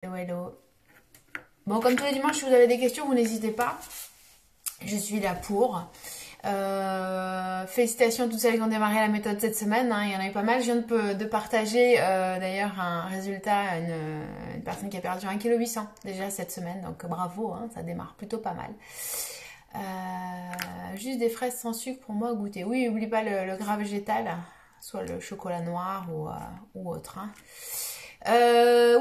Hello, hello. Bon, comme tous les dimanches, si vous avez des questions, vous n'hésitez pas. Je suis là pour. Félicitations à toutes celles qui ont démarré la méthode cette semaine. Hein. Il y en a eu pas mal. Je viens de partager d'ailleurs un résultat à une personne qui a perdu 1,8 kg déjà cette semaine. Donc bravo, hein, ça démarre plutôt pas mal. Juste des fraises sans sucre pour moi à goûter. Oui, n'oublie pas le gras végétal, soit le chocolat noir ou autre. Hein.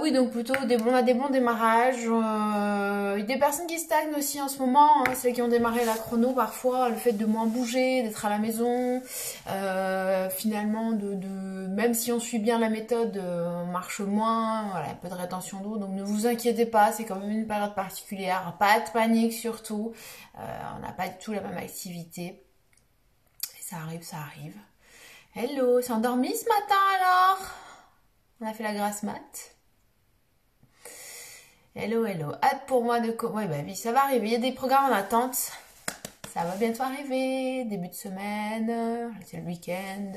Oui, donc plutôt on a des bons démarrages. Il y a des personnes qui stagnent aussi en ce moment, hein, celles qui ont démarré la chrono parfois, le fait de moins bouger, d'être à la maison, finalement, même si on suit bien la méthode, on marche moins, voilà, un peu de rétention d'eau, donc ne vous inquiétez pas, c'est quand même une période particulière, pas de panique surtout, on n'a pas du tout la même activité, et ça arrive, ça arrive. Hello, c'est endormi ce matin alors? On a fait la grasse mat. Hello, hello. Hâte pour moi de... Ouais, bah oui, ça va arriver. Il y a des programmes en attente. Ça va bientôt arriver. Début de semaine. C'est le week-end.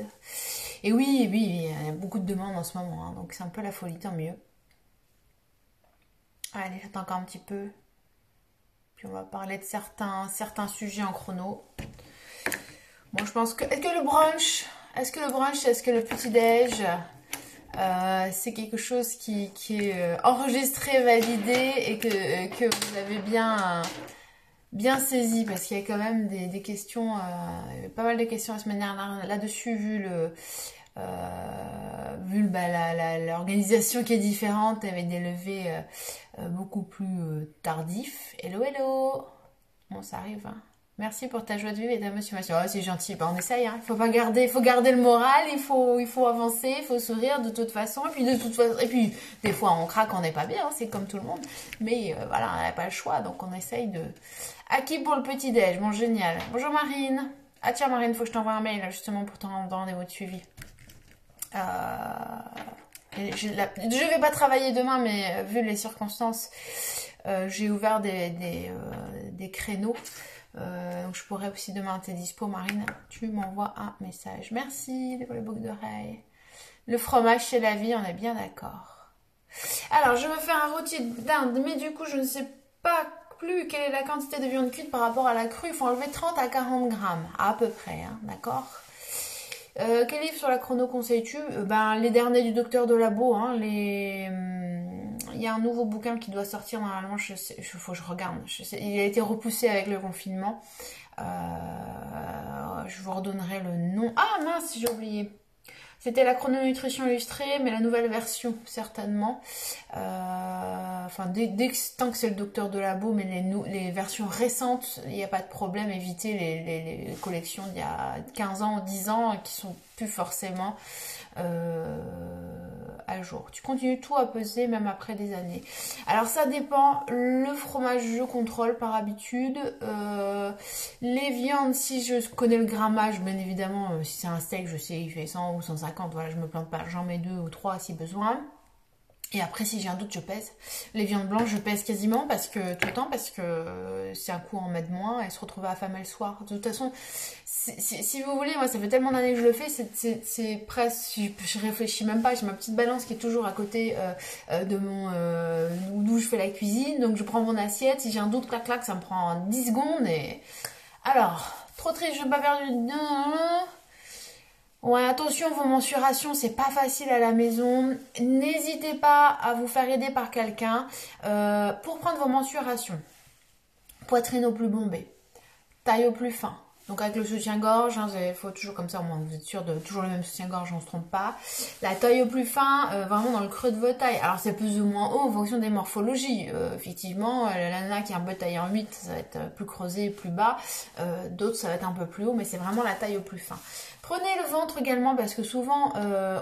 Et oui, il y a beaucoup de demandes en ce moment. Hein, donc c'est un peu la folie, tant mieux. Allez, j'attends encore un petit peu. Puis on va parler de certains sujets en chrono. Bon, je pense que... Est-ce que le brunch, est-ce que le petit-déj... c'est quelque chose qui est enregistré, validé et que vous avez bien saisi parce qu'il y a quand même des questions, pas mal de questions la semaine dernière là-dessus vu l'organisation qui est différente avec des levées beaucoup plus tardifs. Hello, hello. Bon, ça arrive, hein. Merci pour ta joie de vivre et ta motivation. Oh, c'est gentil. Ben, on essaye, hein. Il faut garder le moral. Il faut avancer. Il faut sourire de toute façon. Et puis, des fois, on craque, on n'est pas bien. Hein, c'est comme tout le monde. Mais voilà, on n'a pas le choix. Donc, on essaye de. À qui pour le petit-déj? Bon, génial. Bonjour Marine. Ah tiens, Marine, faut que je t'envoie un mail justement pour ton rendez-vous de suivi. Je vais pas travailler demain, mais vu les circonstances, j'ai ouvert des créneaux. Donc je pourrais aussi demain, t'es dispo Marine, tu m'envoies un message. Merci pour les boucles d'oreilles. Le fromage c'est la vie, on est bien d'accord. Alors je veux faire un rôti d'Inde, mais du coup je ne sais pas plus quelle est la quantité de viande cuite par rapport à la crue. Il faut enlever 30 à 40 grammes, à peu près, hein, d'accord. Quel livre sur la chrono conseilles-tu? Les derniers du docteur de Labo, hein, il y a un nouveau bouquin qui doit sortir normalement, faut que je regarde. Il a été repoussé avec le confinement. Je vous redonnerai le nom. Ah mince, j'ai oublié. C'était la chrononutrition illustrée, mais la nouvelle version, certainement. Tant que c'est le docteur de Labo, mais les versions récentes, il n'y a pas de problème. Évitez les collections d'il y a 15 ans ou 10 ans qui sont plus forcément à jour. Tu continues tout à peser même après des années. Alors ça dépend. Le fromage, je contrôle par habitude. Les viandes, si je connais le grammage, bien évidemment, si c'est un steak, je sais il fait 100 ou 150. Voilà, je me plante pas. J'en mets 2 ou 3 si besoin. Et après, si j'ai un doute, je pèse. Les viandes blanches, je pèse quasiment tout le temps parce que c'est un coup en mettre moins. Elles se retrouvent affamées le soir. De toute façon, si vous voulez, moi, ça fait tellement d'années que je le fais, c'est presque, je réfléchis même pas. J'ai ma petite balance qui est toujours à côté de d'où je fais la cuisine. Donc, je prends mon assiette. Si j'ai un doute, clac, clac, ça me prend 10 secondes. Et alors, trop triste, je vais pas faire du... Ouais, attention, vos mensurations, c'est pas facile à la maison. N'hésitez pas à vous faire aider par quelqu'un pour prendre vos mensurations. Poitrine au plus bombé, taille au plus fin. Donc avec le soutien-gorge, hein, il faut toujours comme ça, au moins vous êtes sûr de toujours le même soutien-gorge, on se trompe pas. La taille au plus fin, vraiment dans le creux de votre taille. Alors c'est plus ou moins haut en fonction des morphologies. Effectivement, la nana qui est un peu taillée en 8, ça va être plus creusé, plus bas. D'autres, ça va être un peu plus haut, mais c'est vraiment la taille au plus fin. Prenez le ventre également parce que souvent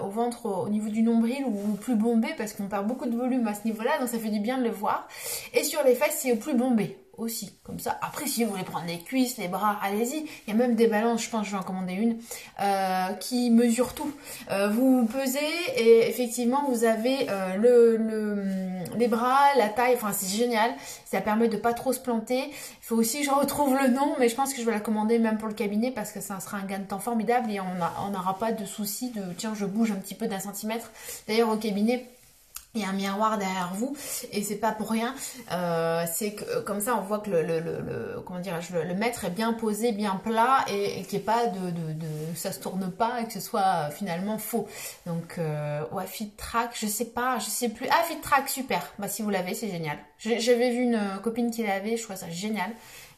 au ventre au niveau du nombril ou plus bombé parce qu'on perd beaucoup de volume à ce niveau-là, donc ça fait du bien de le voir. Et sur les fesses, c'est au plus bombé aussi, comme ça. Après, si vous voulez prendre les cuisses, les bras, allez-y. Il y a même des balances, je pense que je vais en commander une, qui mesure tout. Vous pesez et effectivement, vous avez les bras, la taille, enfin c'est génial. Ça permet de pas trop se planter. Il faut aussi que je retrouve le nom, mais je pense que je vais la commander même pour le cabinet parce que ça sera un gain de temps formidable et on n'aura pas de souci de tiens, je bouge un petit peu d'1 centimètre. D'ailleurs, au cabinet, Il y a un miroir derrière vous et c'est pas pour rien. C'est que comme ça on voit que comment dirais-je, le mètre est bien posé, bien plat et qu'il n'y ait pas ça se tourne pas et que ce soit finalement faux. Donc ouais, Fit Track, je sais pas, je sais plus. Ah, Fit Track, super. Bah si vous l'avez, c'est génial. J'avais vu une copine qui l'avait, je trouve ça génial.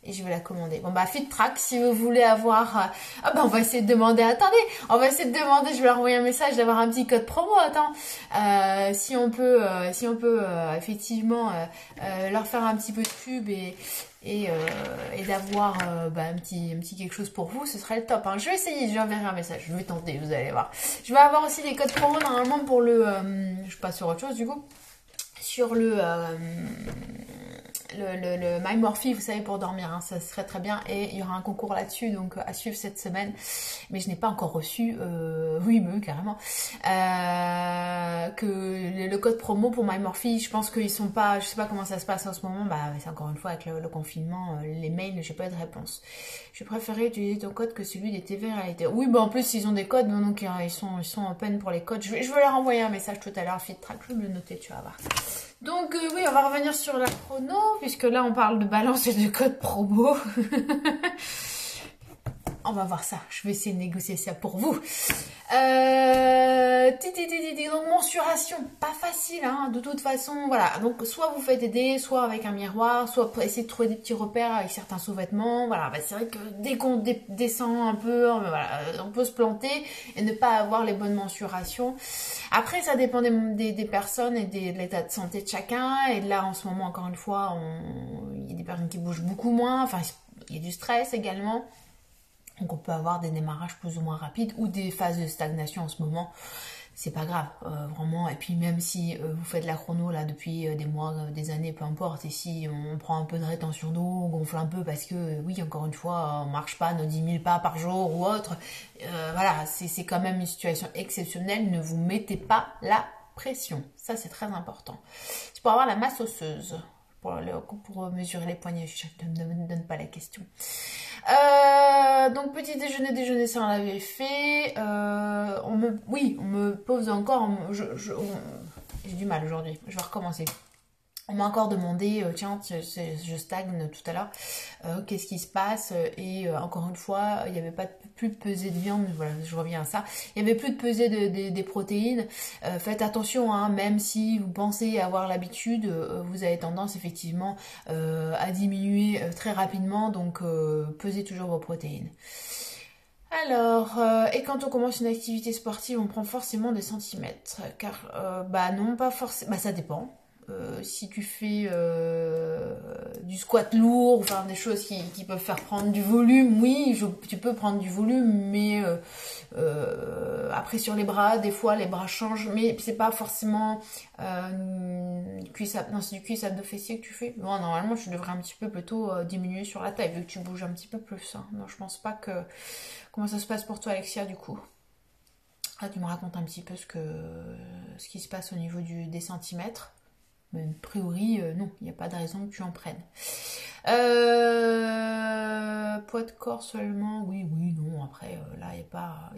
Et je vais la commander. Bon bah Fit Track, si vous voulez avoir... Ah bah on va essayer de demander, attendez, on va essayer de demander, je vais leur envoyer un message d'avoir un petit code promo, attends. Si on peut, effectivement leur faire un petit peu de pub et d'avoir un petit quelque chose pour vous, ce serait le top. Hein. Je vais essayer, je vais enverrai un message, je vais tenter, vous allez voir. Je vais avoir aussi des codes promo normalement pour je passe sur autre chose du coup, sur le My Morphe, vous savez, pour dormir, hein, ça serait très bien. Et il y aura un concours là-dessus, donc à suivre cette semaine. Mais je n'ai pas encore reçu, oui, mais carrément, que le code promo pour My Morphe, je pense qu'ils sont pas, je sais pas comment ça se passe en ce moment. Bah, c'est encore une fois avec le confinement, les mails, j'ai pas eu de réponse. Je préférais utiliser ton code que celui des TV Réalité. Oui, bah en plus ils ont des codes, donc ils sont en peine pour les codes. Je vais leur envoyer un message tout à l'heure, Fit Track, je vais me le noter, tu vas voir. Donc oui, on va revenir sur la chrono, puisque là on parle de balance et de code promo. On va voir ça, je vais essayer de négocier ça pour vous. Donc mensuration, pas facile, hein, de toute façon, voilà. Donc soit vous faites aider, soit avec un miroir, soit essayer de trouver des petits repères avec certains sous-vêtements. Voilà, bah, c'est vrai que dès qu'on descend un peu, voilà, on peut se planter et ne pas avoir les bonnes mensurations. Après, ça dépend des personnes et de l'état de santé de chacun. Et là, en ce moment, encore une fois, il y a des personnes qui bougent beaucoup moins. Enfin, il y a du stress également. Donc on peut avoir des démarrages plus ou moins rapides ou des phases de stagnation en ce moment. C'est pas grave, vraiment. Et puis même si vous faites la chrono là depuis des mois, des années, peu importe, et si on prend un peu de rétention d'eau, on gonfle un peu parce que oui, encore une fois, on marche pas nos 10 000 pas par jour ou autre, voilà, c'est quand même une situation exceptionnelle. Ne vous mettez pas la pression, ça c'est très important. C'est pour avoir la masse osseuse, pour mesurer les poignets. Je ne me donne pas la question. Donc petit déjeuner, ça on l'avait fait. Oui, on me pose encore. J'ai du mal aujourd'hui. Je vais recommencer. On m'a encore demandé, tiens, je stagne tout à l'heure, qu'est-ce qui se passe? Et encore une fois, il n'y avait plus de pesée de viande, voilà, je reviens à ça. Il n'y avait plus de pesée des protéines. Faites attention, hein, même si vous pensez avoir l'habitude, vous avez tendance effectivement à diminuer très rapidement, donc pesez toujours vos protéines. Alors, et quand on commence une activité sportive, on prend forcément des centimètres, car bah non, pas forcément, bah ça dépend. Si tu fais du squat lourd, enfin des choses qui peuvent faire prendre du volume, oui, tu peux prendre du volume, mais après sur les bras, des fois les bras changent, mais c'est pas forcément non, c'est du cuisse abdos fessier que tu fais. Bon, normalement, tu devrais un petit peu plutôt diminuer sur la taille, vu que tu bouges un petit peu plus. Hein. Non, je pense pas que... Comment ça se passe pour toi, Alexia, du coup? Ah, tu me racontes un petit peu ce qui se passe au niveau des centimètres. Mais a priori, non, il n'y a pas de raison que tu en prennes. Poids de corps seulement, oui, non. Après, là, il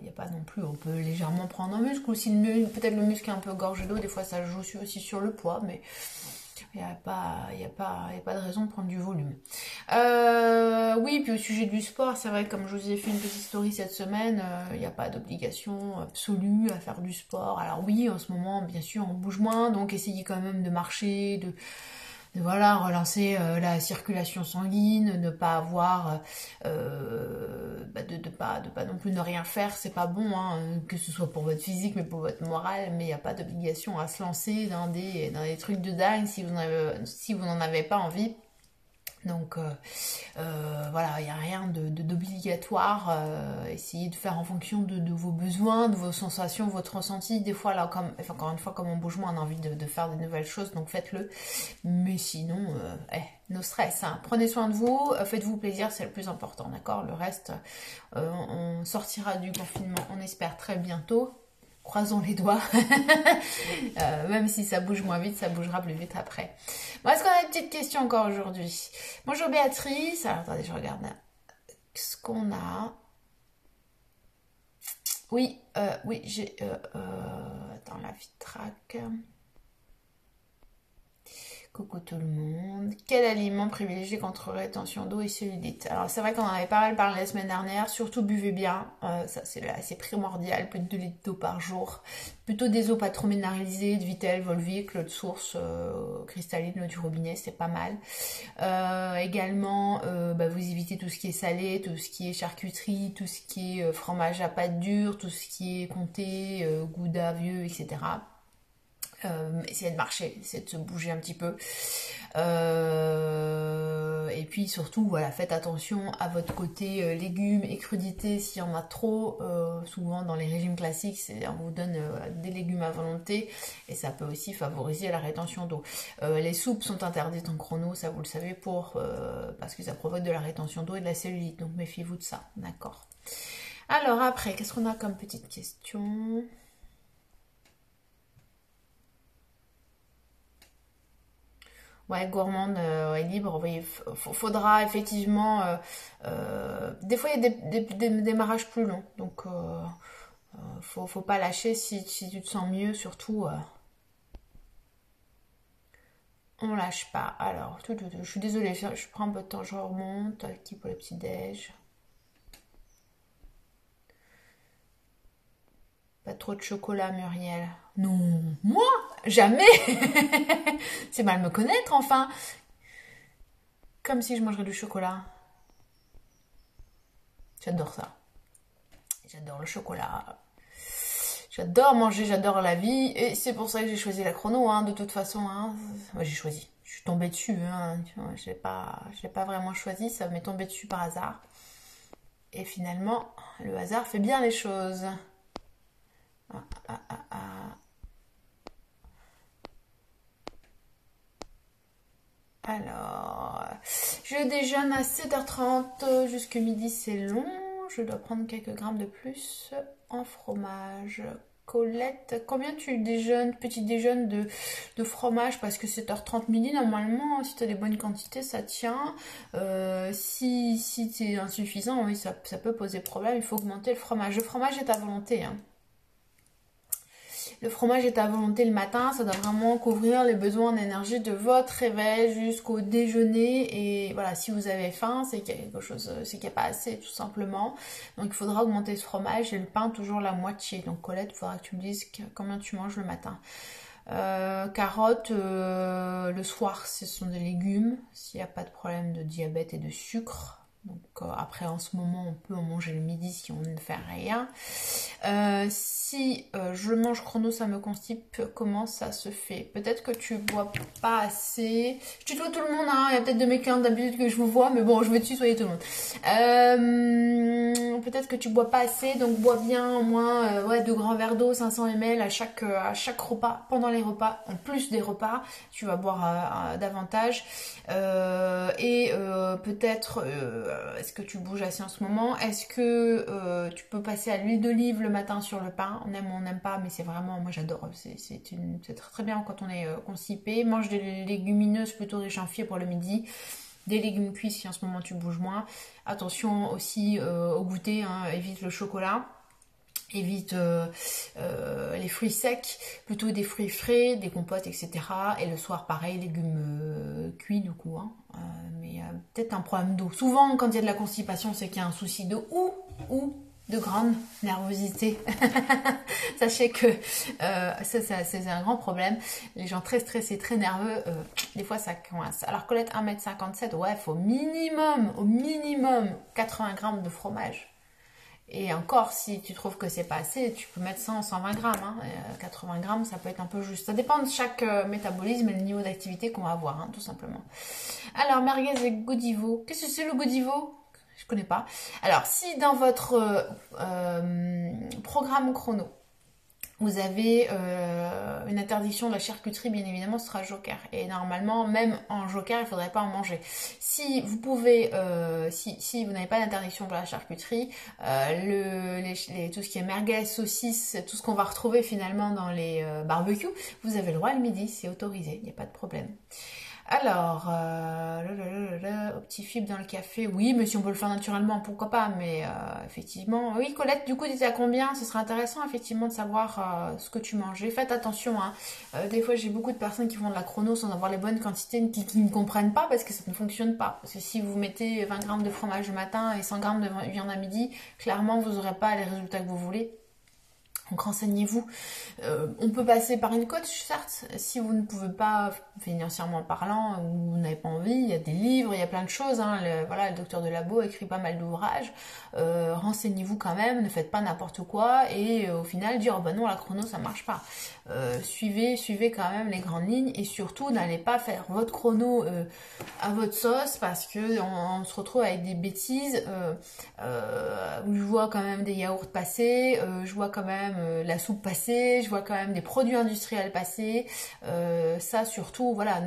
n'y a pas non plus. On peut légèrement prendre un muscle. Ou si peut-être le muscle est un peu gorgé d'eau, des fois ça joue aussi sur le poids, mais il n'y a pas de raison de prendre du volume. Oui, puis au sujet du sport, c'est vrai, comme je vous ai fait une petite story cette semaine, il n'y a pas d'obligation absolue à faire du sport. Alors oui, en ce moment, bien sûr, on bouge moins, donc essayez quand même de marcher, voilà, relancer la circulation sanguine, ne pas avoir, de pas non plus ne rien faire, c'est pas bon, hein, que ce soit pour votre physique, mais pour votre morale, mais il n'y a pas d'obligation à se lancer dans des trucs de dingue si vous n'en avez pas envie. Donc voilà, il n'y a rien d'obligatoire. Essayez de faire en fonction de vos besoins, de vos sensations, votre ressenti. Des fois, là, encore une fois, comme on bouge moins, on a envie de faire de nouvelles choses, donc faites-le. Mais sinon, no stress. Hein. Prenez soin de vous, faites-vous plaisir, c'est le plus important, d'accord? Le reste, on sortira du confinement, on espère très bientôt. Croisons les doigts. Même si ça bouge moins vite, ça bougera plus vite après. Bon, est-ce qu'on a une petite question encore aujourd'hui? Bonjour Béatrice. Alors attendez, je regarde ce qu'on a. Oui, j'ai... attends, la Fit Track. Coucou tout le monde. Quel aliment privilégié contre rétention d'eau et cellulite? Alors c'est vrai qu'on en avait pas mal parlé la semaine dernière, surtout buvez bien, ça c'est primordial, plus de 2 litres d'eau par jour. Plutôt des eaux pas trop minéralisées, de Vittel, Volvic, l'eau de source, cristalline, l'eau du robinet, c'est pas mal. Également, vous évitez tout ce qui est salé, tout ce qui est charcuterie, tout ce qui est fromage à pâte dure, tout ce qui est comté, gouda vieux, etc. Essayez de marcher, essayez de se bouger un petit peu. Et puis surtout, voilà, faites attention à votre côté légumes et crudités s'il y en a trop. Souvent dans les régimes classiques, on vous donne des légumes à volonté et ça peut aussi favoriser la rétention d'eau. Les soupes sont interdites en chrono, ça vous le savez, parce que ça provoque de la rétention d'eau et de la cellulite. Donc méfiez-vous de ça, d'accord? Alors après, qu'est-ce qu'on a comme petite question? Ouais, gourmande et libre, oui, faudra effectivement... des fois, il y a des démarrages plus longs, donc faut pas lâcher si tu te sens mieux, surtout, on lâche pas. Alors, je suis désolée, je prends un peu de temps, je remonte, qui pour le petit-déj. Pas trop de chocolat, Muriel. Non, moi, jamais. C'est mal me connaître, enfin. Comme si je mangerais du chocolat. J'adore ça. J'adore le chocolat. J'adore manger, j'adore la vie. Et c'est pour ça que j'ai choisi la chrono, hein, de toute façon. Hein. Moi, j'ai choisi. Je suis tombée dessus. Hein. Je l'ai pas vraiment choisi. Ça m'est tombé dessus par hasard. Et finalement, le hasard fait bien les choses. Alors, je déjeune à 7h30 jusqu'à midi, c'est long. Je dois prendre quelques grammes de plus en fromage. Colette, combien tu déjeunes, petit déjeuner de fromage? Parce que 7h30 midi, normalement, si tu as des bonnes quantités, ça tient. Si c'est insuffisant, oui, ça peut poser problème. Il faut augmenter le fromage. Le fromage est à volonté, hein. Le fromage est à volonté le matin, ça doit vraiment couvrir les besoins d'énergie de votre réveil jusqu'au déjeuner. Et voilà, si vous avez faim, c'est qu'il y a quelque chose, c'est qu'il n'y a pas assez, tout simplement. Donc il faudra augmenter ce fromage et le pain toujours la moitié. Donc Colette, il faudra que tu me dises combien tu manges le matin. Carottes, le soir, ce sont des légumes, s'il n'y a pas de problème de diabète et de sucre. Donc après, en ce moment, on peut en manger le midi si on ne fait rien. Si je mange chrono, ça me constipe, comment ça se fait? Peut-être que tu bois pas assez. Je tutoie tout le monde, hein. Il y a peut-être de mes clients d'habitude que je vous vois, mais bon, je vais tutoyer tout le monde. Peut-être que tu bois pas assez, donc bois bien au moins 2 grands verres d'eau, 500 ml à chaque repas, pendant les repas, en plus des repas, tu vas boire davantage. Peut-être... est-ce que tu bouges assez en ce moment? Est-ce que tu peux passer à l'huile d'olive le matin sur le pain? On aime ou on n'aime pas, mais c'est vraiment, moi j'adore. C'est très très bien quand on est constipé. Mange des légumineuses plutôt riches en fibres pour le midi. Des légumes cuits si en ce moment tu bouges moins. Attention aussi au goûter, hein, évite le chocolat. Évite les fruits secs, plutôt des fruits frais, des compotes, etc. Et le soir, pareil, légumes cuits du coup. Hein. Mais peut-être un problème d'eau. Souvent, quand il y a de la constipation, c'est qu'il y a un souci d'eau ou de grande nervosité. Sachez que c'est un grand problème. Les gens très stressés, très nerveux, des fois ça coince. Alors Colette, 1m57, ouais, il faut au minimum 80 grammes de fromage. Et encore, si tu trouves que c'est pas assez, tu peux mettre 100, 120 grammes. Hein. 80 grammes, ça peut être un peu juste. Ça dépend de chaque métabolisme et le niveau d'activité qu'on va avoir, hein, tout simplement. Alors, merguez et Godivo. Qu'est-ce que c'est le Godivo? Je connais pas. Alors, si dans votre programme chrono, vous avez une interdiction de la charcuterie, bien évidemment, ce sera joker. Et normalement, même en joker, il ne faudrait pas en manger. Si vous pouvez, si vous n'avez pas d'interdiction de la charcuterie, tout ce qui est merguez, saucisses, tout ce qu'on va retrouver finalement dans les barbecues, vous avez le droit le midi, c'est autorisé, il n'y a pas de problème. Alors, au petit fibre dans le café, oui, mais si on peut le faire naturellement, pourquoi pas, mais effectivement, oui, Colette, du coup, tu étais à combien? Ce serait intéressant, effectivement, de savoir ce que tu mangeais. Faites attention, hein. Des fois, j'ai beaucoup de personnes qui font de la chrono sans avoir les bonnes quantités, qui ne comprennent pas parce que ça ne fonctionne pas. Parce que si vous mettez 20 grammes de fromage le matin et 100 grammes de viande à midi, clairement, vous n'aurez pas les résultats que vous voulez. Donc renseignez-vous. On peut passer par une coach, certes, si vous ne pouvez pas financièrement parlant ou vous n'avez pas envie, il y a des livres, il y a plein de choses. Hein. Voilà, le docteur de Labo écrit pas mal d'ouvrages. Renseignez-vous quand même, ne faites pas n'importe quoi et au final dire oh ben non la chrono ça marche pas. Suivez quand même les grandes lignes et surtout n'allez pas faire votre chrono à votre sauce parce que on se retrouve avec des bêtises. Où je vois quand même des yaourts passer, je vois quand même la soupe passer, je vois quand même des produits industriels passer. Ça surtout, voilà,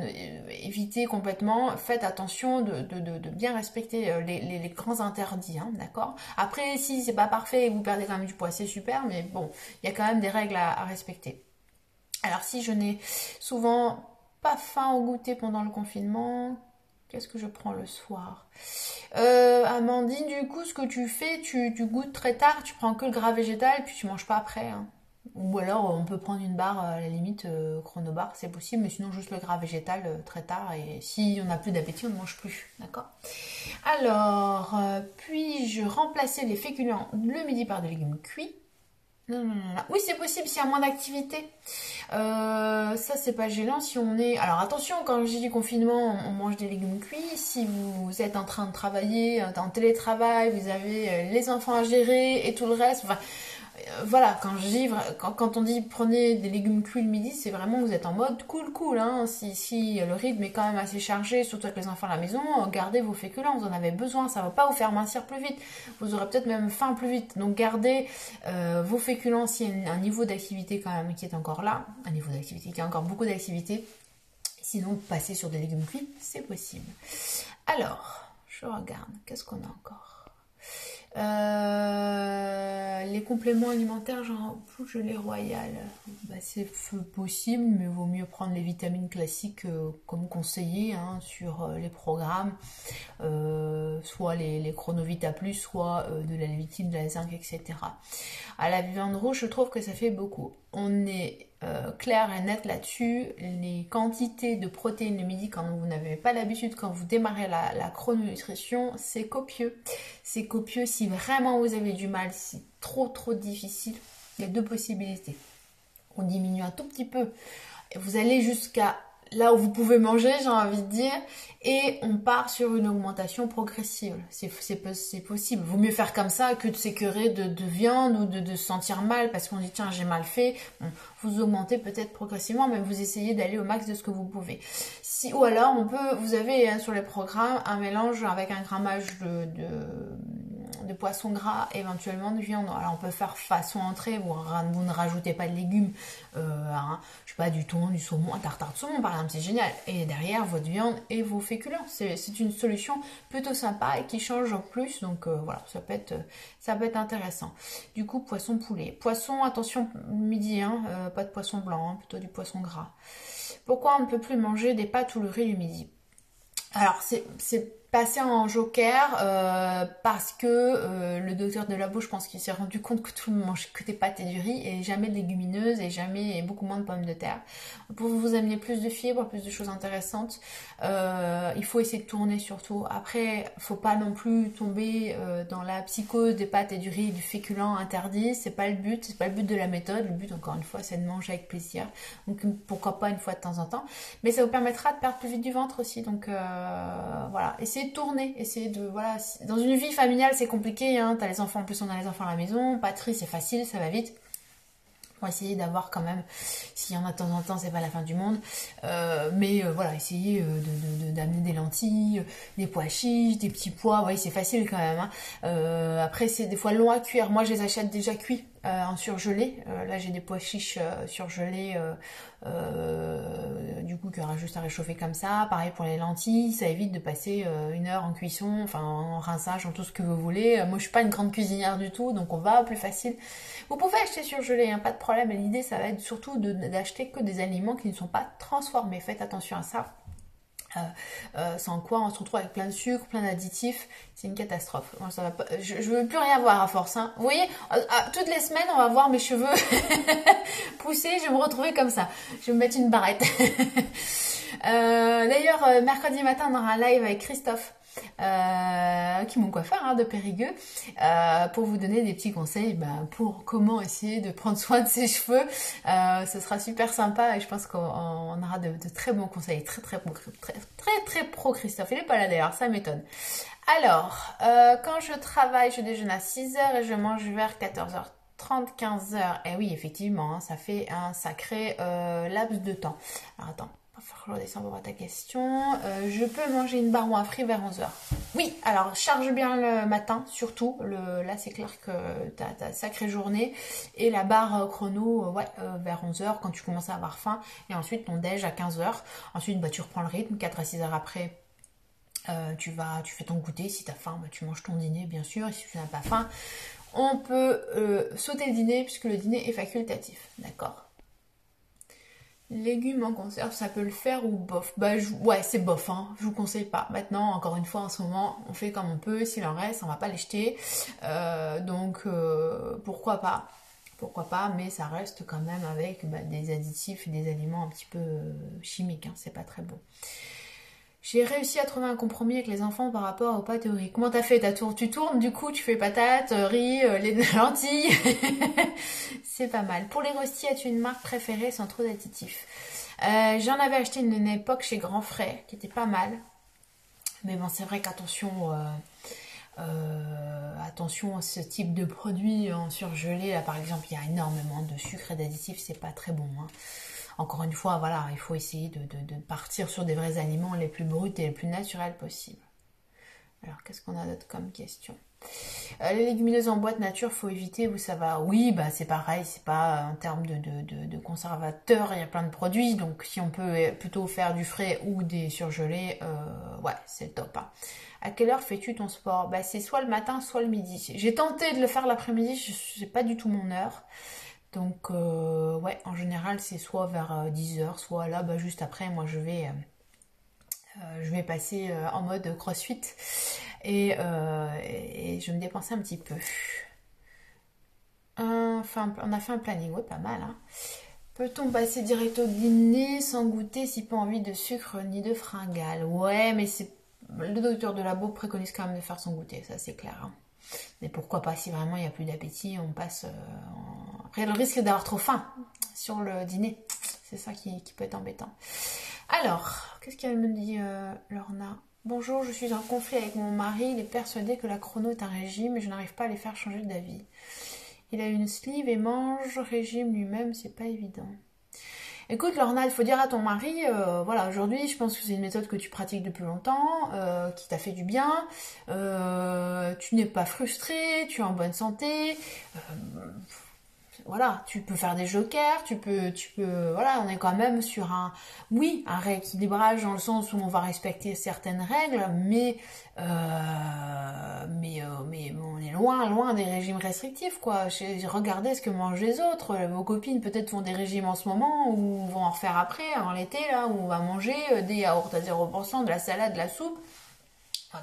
évitez complètement. Faites attention de bien respecter les grands interdits, hein, d'accord. Après, si c'est pas parfait et vous perdez quand même du poids, c'est super, mais bon, il y a quand même des règles à respecter. Alors si je n'ai souvent pas faim au goûter pendant le confinement, qu'est-ce que je prends le soir? Amandine, du coup, ce que tu fais, tu goûtes très tard, tu prends que le gras végétal, puis tu manges pas après. Hein. Ou alors, on peut prendre une barre, à la limite, chronobar, c'est possible, mais sinon, juste le gras végétal très tard. Et si on n'a plus d'appétit, on ne mange plus. D'accord? Alors, puis-je remplacer les féculents le midi par des légumes cuits? Non, non, non, non. Oui, c'est possible s'il y a moins d'activité. Ça, c'est pas gênant si on est... Alors attention, quand je dis confinement, on mange des légumes cuits. Si vous êtes en train de travailler, en télétravail, vous avez les enfants à gérer et tout le reste. Enfin, voilà, quand on dit prenez des légumes cuits le midi, c'est vraiment vous êtes en mode cool, hein. Si le rythme est quand même assez chargé, surtout avec les enfants à la maison, gardez vos féculents, vous en avez besoin, ça va pas vous faire mincir plus vite, vous aurez peut-être même faim plus vite, donc gardez vos féculents s'il y a un niveau d'activité quand même qui est encore là, un niveau d'activité qui a encore beaucoup d'activité, sinon passer sur des légumes cuits, c'est possible. Alors, je regarde, qu'est-ce qu'on a encore? Les compléments alimentaires, genre gelée royale, bah, c'est possible, mais vaut mieux prendre les vitamines classiques comme conseillé hein, sur les programmes, soit les Chronovita Plus, soit de la lévitine, de la zinc, etc. À la viande rouge, je trouve que ça fait beaucoup. On est clair et net là-dessus. Les quantités de protéines le midi, quand vous n'avez pas l'habitude, quand vous démarrez la chrononutrition, c'est copieux. C'est copieux si vraiment vous avez du mal, si trop difficile. Il y a deux possibilités. On diminue un tout petit peu. Vous allez jusqu'à là où vous pouvez manger, j'ai envie de dire, et on part sur une augmentation progressive. C'est possible. Vaut mieux faire comme ça que de s'écœurer de viande ou de se sentir mal parce qu'on dit tiens j'ai mal fait. Bon, vous augmentez peut-être progressivement, mais vous essayez d'aller au max de ce que vous pouvez. Ou alors vous avez hein, sur les programmes un mélange avec un grammage de poisson gras, éventuellement de viande. Alors on peut faire façon entrée, vous ne rajoutez pas de légumes, hein, je sais pas, du thon, du saumon, un tartare de saumon par exemple, c'est génial. Et derrière votre viande et vos féculents. C'est une solution plutôt sympa et qui change en plus, donc voilà, ça peut être intéressant. Du coup, poisson poulet. Poisson, attention, midi, hein, pas de poisson blanc, hein, plutôt du poisson gras. Pourquoi on ne peut plus manger des pâtes ou le riz le midi? Alors, c'est passé en joker parce que le docteur de Labo, je pense qu'il s'est rendu compte que tout le monde mange que des pâtes et du riz et jamais de légumineuses et beaucoup moins de pommes de terre. Pour vous amener plus de fibres, plus de choses intéressantes, il faut essayer de tourner surtout. Après, faut pas non plus tomber dans la psychose des pâtes et du riz et du féculent interdit. C'est pas le but de la méthode. Le but, encore une fois, c'est de manger avec plaisir. Donc pourquoi pas une fois de temps en temps. Mais ça vous permettra de perdre plus vite du ventre aussi. Donc voilà, essayez de tourner, voilà. Dans une vie familiale, c'est compliqué, hein. T'as les enfants, en plus on a les enfants à la maison, patrie, c'est facile, ça va vite. Pour essayer d'avoir quand même, s'il y en a de temps en temps, c'est pas la fin du monde, mais voilà, essayez d'amener des lentilles, des pois chiches, des petits pois, oui c'est facile quand même, hein. Après c'est des fois long à cuire, moi je les achète déjà cuits en surgelé, là j'ai des pois chiches surgelés, du coup qu'il y aura juste à réchauffer comme ça, pareil pour les lentilles, ça évite de passer une heure en cuisson, enfin en rinçage, en tout ce que vous voulez. Moi je suis pas une grande cuisinière du tout, donc on va plus facile. Vous pouvez acheter surgelé, hein, pas de problème, et l'idée ça va être surtout d'acheter que des aliments qui ne sont pas transformés, faites attention à ça. Sans quoi on se retrouve avec plein de sucre, plein d'additifs, c'est une catastrophe. Moi, ça va pas, je veux plus rien voir à force. Hein. Vous voyez, toutes les semaines on va voir mes cheveux pousser, je vais me retrouver comme ça. Je vais me mettre une barrette. D'ailleurs, mercredi matin on aura un live avec Christophe. Qui est mon coiffeur de Périgueux, pour vous donner des petits conseils pour comment essayer de prendre soin de ses cheveux. Ce sera super sympa et je pense qu'on aura de très bons conseils, très pro Christophe. Il n'est pas là d'ailleurs, ça m'étonne. Alors, quand je travaille, je déjeune à 6h et je mange vers 14h30, 15h. Et oui, effectivement, hein, ça fait un sacré laps de temps. Alors attends. Il va falloir que je redescende pour voir ta question. Je peux manger une barre ou un fruit vers 11h. Oui, alors charge bien le matin, surtout. Là, c'est clair que tu as sacrée journée. Et la barre chrono, vers 11h quand tu commences à avoir faim. Et ensuite, ton déj à 15h. Ensuite, tu reprends le rythme. 4 à 6 heures après, tu fais ton goûter. Si tu as faim, tu manges ton dîner, bien sûr. Et si tu n'as pas faim, on peut sauter le dîner puisque le dîner est facultatif. D'accord ? Légumes en conserve, ça peut le faire ou bof? Ouais, c'est bof, hein. Je vous conseille pas. Maintenant, encore une fois, en ce moment, on fait comme on peut. S'il en reste, on va pas les jeter. Donc, pourquoi pas? Pourquoi pas? Mais ça reste quand même avec des additifs et des aliments un petit peu chimiques. Hein. C'est pas très bon. J'ai réussi à trouver un compromis avec les enfants par rapport aux pâtes et au riz. Comment t'as fait? Tu tournes, du coup, tu fais patates, riz, les lentilles. C'est pas mal. Pour les rostis, as-tu une marque préférée sans trop d'additifs? J'en avais acheté une époque chez Grand Frais, qui était pas mal. Mais bon, c'est vrai qu'attention, attention à ce type de produit en surgelé. Là, par exemple, il y a énormément de sucre et d'additifs, c'est pas très bon. Hein. Encore une fois, voilà, il faut essayer de partir sur des vrais aliments les plus bruts et les plus naturels possibles. Alors, qu'est-ce qu'on a d'autre comme question? Les légumineuses en boîte nature, faut éviter où ça va. Oui, c'est pareil, c'est pas en termes de conservateurs, il y a plein de produits, donc si on peut plutôt faire du frais ou des surgelés, ouais, c'est le top. Hein. À quelle heure fais-tu ton sport? C'est soit le matin, soit le midi. J'ai tenté de le faire l'après-midi, je sais pas du tout mon heure. Donc, ouais, en général, c'est soit vers 10h, soit là, juste après, moi, je vais passer en mode crossfit et je vais me dépenser un petit peu. Enfin, on a fait un planning, ouais, pas mal. Hein. Peut-on passer direct au dîner sans goûter si pas envie de sucre ni de fringales? Ouais, mais le docteur de labo préconise quand même de faire son goûter, ça c'est clair. Hein. Mais pourquoi pas, si vraiment il n'y a plus d'appétit, on passe... Après, le risque d'avoir trop faim sur le dîner. C'est ça qui peut être embêtant. Alors, qu'est-ce qu'elle me dit, Lorna? Bonjour, je suis en conflit avec mon mari. Il est persuadé que la chrono est un régime et je n'arrive pas à les faire changer d'avis. Il a une sleeve et mange régime lui-même, c'est pas évident. Écoute Lorna, il faut dire à ton mari, voilà, aujourd'hui je pense que c'est une méthode que tu pratiques depuis longtemps, qui t'a fait du bien, tu n'es pas frustrée, tu es en bonne santé, voilà, tu peux faire des jokers, tu peux, voilà, on est quand même sur un rééquilibrage dans le sens où on va respecter certaines règles, mais on est loin des régimes restrictifs, quoi. Regardez ce que mangent les autres. Vos copines peut-être font des régimes en ce moment ou vont en refaire après, en l'été, là, où on va manger des yaourts à 0%, de la salade, de la soupe.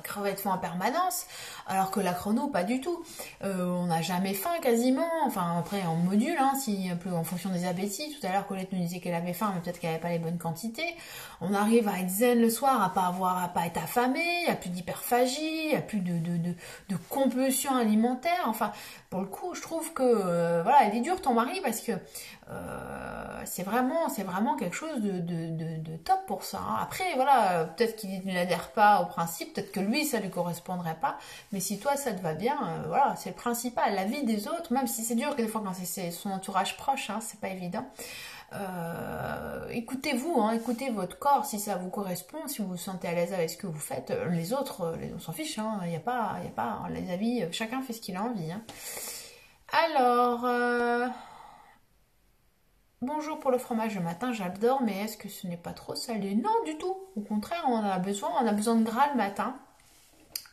Crevettes font en permanence, alors que la chrono, pas du tout. On n'a jamais faim quasiment, enfin après on module, hein, un peu en fonction des appétits. Tout à l'heure Colette nous disait qu'elle avait faim, mais peut-être qu'elle n'avait pas les bonnes quantités. On arrive à être zen le soir, à pas être affamé, il n'y a plus d'hyperphagie, il n'y a plus de compulsion alimentaire. Enfin, pour le coup, je trouve que voilà, il est dur ton mari parce que c'est vraiment quelque chose de top pour ça. Hein. Après, voilà, peut-être qu'il n'adhère pas au principe, peut-être que lui, ça lui correspondrait pas. Mais si toi, ça te va bien, voilà, c'est le principal. La vie des autres, même si c'est dur quelquefois quand c'est son entourage proche, hein, c'est pas évident. Écoutez-vous, hein, écoutez votre corps si ça vous correspond, si vous vous sentez à l'aise avec ce que vous faites. Les autres, on s'en fiche, hein, y a pas les avis, chacun fait ce qu'il a envie. Hein. Alors, bonjour pour le fromage le matin, j'adore, mais est-ce que ce n'est pas trop salé? Non, du tout. Au contraire, on a besoin de gras le matin.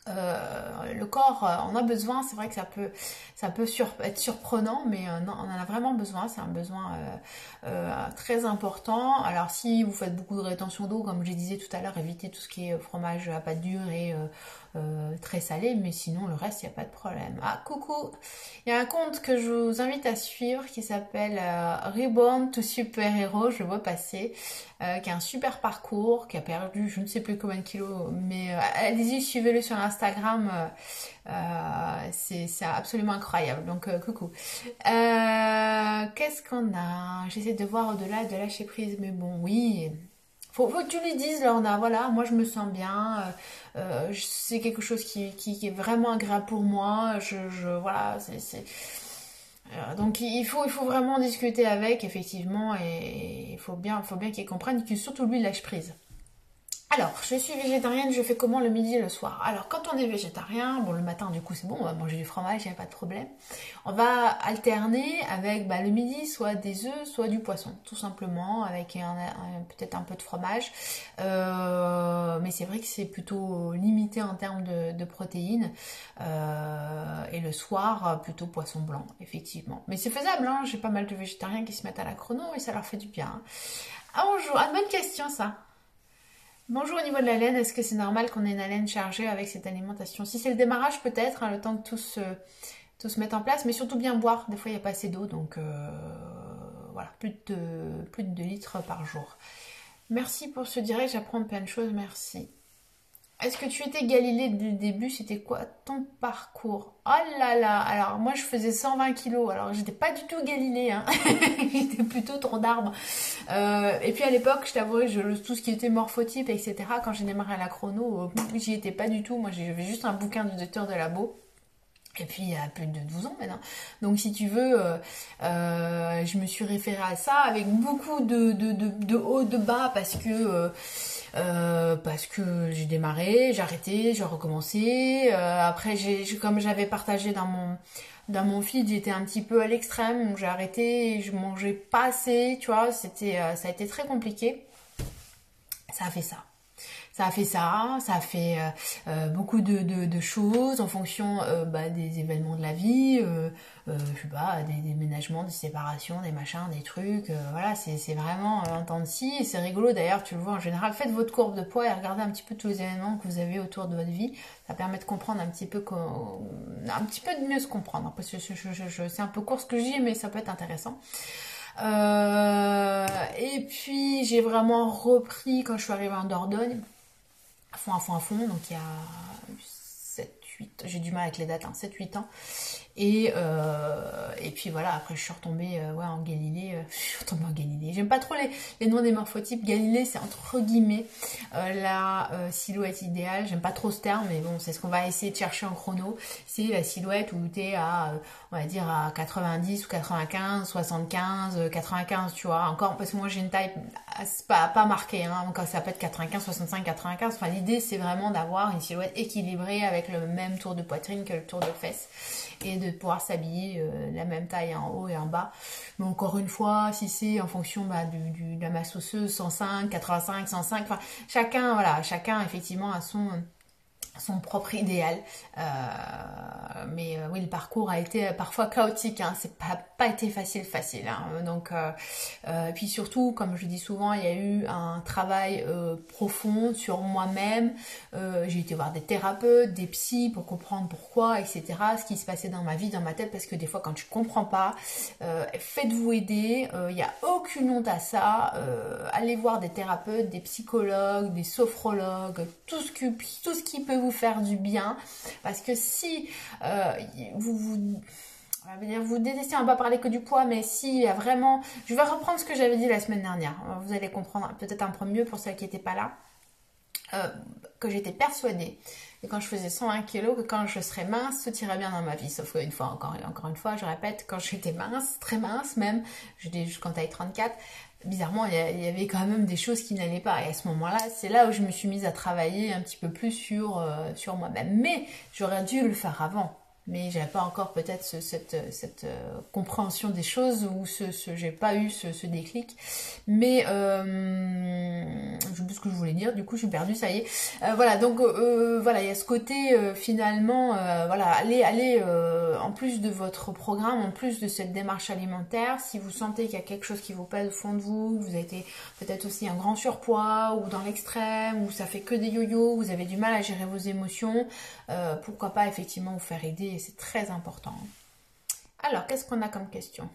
Le corps en a besoin, c'est vrai que ça peut être surprenant, mais non, on en a vraiment besoin, c'est un besoin très important. Alors si vous faites beaucoup de rétention d'eau, comme je disais tout à l'heure, évitez tout ce qui est fromage à pâte dure et très salé, mais sinon le reste, il n'y a pas de problème. Ah, coucou, il y a un compte que je vous invite à suivre qui s'appelle Reborn to Super Hero, je le vois passer, qui a un super parcours, qui a perdu je ne sais plus combien de kilos, mais allez-y, suivez-le sur Instagram, c'est absolument incroyable, donc coucou. Qu'est-ce qu'on a? J'essaie de voir au-delà de lâcher prise, mais bon, oui, faut que tu lui dises, Lorna, voilà, moi je me sens bien, c'est quelque chose qui est vraiment agréable pour moi, voilà, donc il faut vraiment discuter avec, effectivement, et il faut bien qu'il comprenne que surtout lui lâche prise. Alors, je suis végétarienne, je fais comment le midi et le soir? Alors, quand on est végétarien, bon, le matin, du coup, c'est bon, on va manger du fromage, il n'y a pas de problème. On va alterner avec le midi, soit des œufs, soit du poisson, tout simplement, avec peut-être un peu de fromage. Mais c'est vrai que c'est plutôt limité en termes de protéines. Et le soir, plutôt poisson blanc, effectivement. Mais c'est faisable, hein, j'ai pas mal de végétariens qui se mettent à la chrono et ça leur fait du bien. Hein. Ah bonjour, bonne question ça. Bonjour, au niveau de la laine, est-ce que c'est normal qu'on ait une haleine chargée avec cette alimentation? Si c'est le démarrage, peut-être, hein, le temps que tout se mette en place, mais surtout bien boire. Des fois, il n'y a pas assez d'eau, donc voilà, plus de 2 litres par jour. Merci pour ce direct, j'apprends plein de choses, merci. Est-ce que tu étais Galilée dès le début? C'était quoi ton parcours? Oh là là, alors moi je faisais 120 kilos, alors j'étais pas du tout Galilée, hein. J'étais plutôt tronc d'arbre. Et puis à l'époque, je t'avouerai, tout ce qui était morphotype, etc., quand j'ai démarré à la chrono, j'y étais pas du tout. Moi j'avais juste un bouquin du docteur de labo. Et puis il y a plus de 12 ans maintenant. Donc si tu veux, je me suis référée à ça avec beaucoup de hauts, de bas parce que j'ai démarré, j'ai arrêté, j'ai recommencé. Après, comme j'avais partagé dans mon feed, j'étais un petit peu à l'extrême, donc j'ai arrêté, je mangeais pas assez, tu vois, ça a été très compliqué. Ça a fait ça. Ça a fait beaucoup de choses en fonction des événements de la vie, je sais pas, des déménagements, des séparations, des machins, des trucs, voilà, c'est vraiment un temps de scie, et c'est rigolo d'ailleurs, tu le vois en général, faites votre courbe de poids et regardez un petit peu tous les événements que vous avez autour de votre vie, ça permet de comprendre un petit peu de mieux se comprendre, parce que c'est un peu court ce que je dis, mais ça peut être intéressant. Et puis j'ai vraiment repris quand je suis arrivée en Dordogne, à fond, donc il y a 7-8, j'ai du mal avec les dates, 7-8 ans. Et puis voilà, après je suis retombée en Galilée. J'aime pas trop les noms des morphotypes. Galilée, c'est entre guillemets la silhouette idéale. J'aime pas trop ce terme, mais bon, c'est ce qu'on va essayer de chercher en chrono. C'est la silhouette où t'es on va dire à 90 ou 95, 75, 95, tu vois. Encore, parce que moi j'ai une taille pas marquée, hein. Donc ça peut être 95, 65, 95. Enfin, l'idée c'est vraiment d'avoir une silhouette équilibrée avec le même tour de poitrine que le tour de fesses. Et de pouvoir s'habiller la même taille en haut et en bas. Mais encore une fois, si c'est en fonction de la masse osseuse, 105, 85, 105, enfin, chacun effectivement a son propre idéal. Mais oui, le parcours a été parfois chaotique, hein. C'est pas été facile, hein. Donc puis surtout, comme je dis souvent, il y a eu un travail profond sur moi-même. J'ai été voir des thérapeutes, des psys pour comprendre pourquoi, etc. Ce qui se passait dans ma vie, dans ma tête, parce que des fois quand tu comprends pas, faites-vous aider. Il n'y a aucune honte à ça. Allez voir des thérapeutes, des psychologues, des sophrologues, tout ce qui peut vous faire du bien, parce que si vous détestez, on va pas parler que du poids, mais si y a vraiment, je vais reprendre ce que j'avais dit la semaine dernière, vous allez comprendre peut-être un peu mieux pour ceux qui n'étaient pas là, que j'étais persuadée que quand je faisais 120 kilos, que quand je serais mince, tout irait bien dans ma vie. Sauf qu'une fois, encore une fois, je répète, quand j'étais mince, très mince même, j'étais jusqu'en taille 34, bizarrement, il y avait quand même des choses qui n'allaient pas. Et à ce moment-là, c'est là où je me suis mise à travailler un petit peu plus sur moi-même. Mais j'aurais dû le faire avant. Mais j'avais pas encore peut-être cette compréhension des choses ou j'ai pas eu ce déclic. Mais je sais plus ce que je voulais dire, du coup je suis perdue, ça y est. Voilà, donc voilà, il y a ce côté finalement, voilà, allez en plus de votre programme, en plus de cette démarche alimentaire, si vous sentez qu'il y a quelque chose qui vous pèse au fond de vous, vous avez été peut-être aussi un grand surpoids ou dans l'extrême, ou ça fait que des yo-yo, vous avez du mal à gérer vos émotions, pourquoi pas effectivement vous faire aider, et c'est très important. Alors, qu'est-ce qu'on a comme question?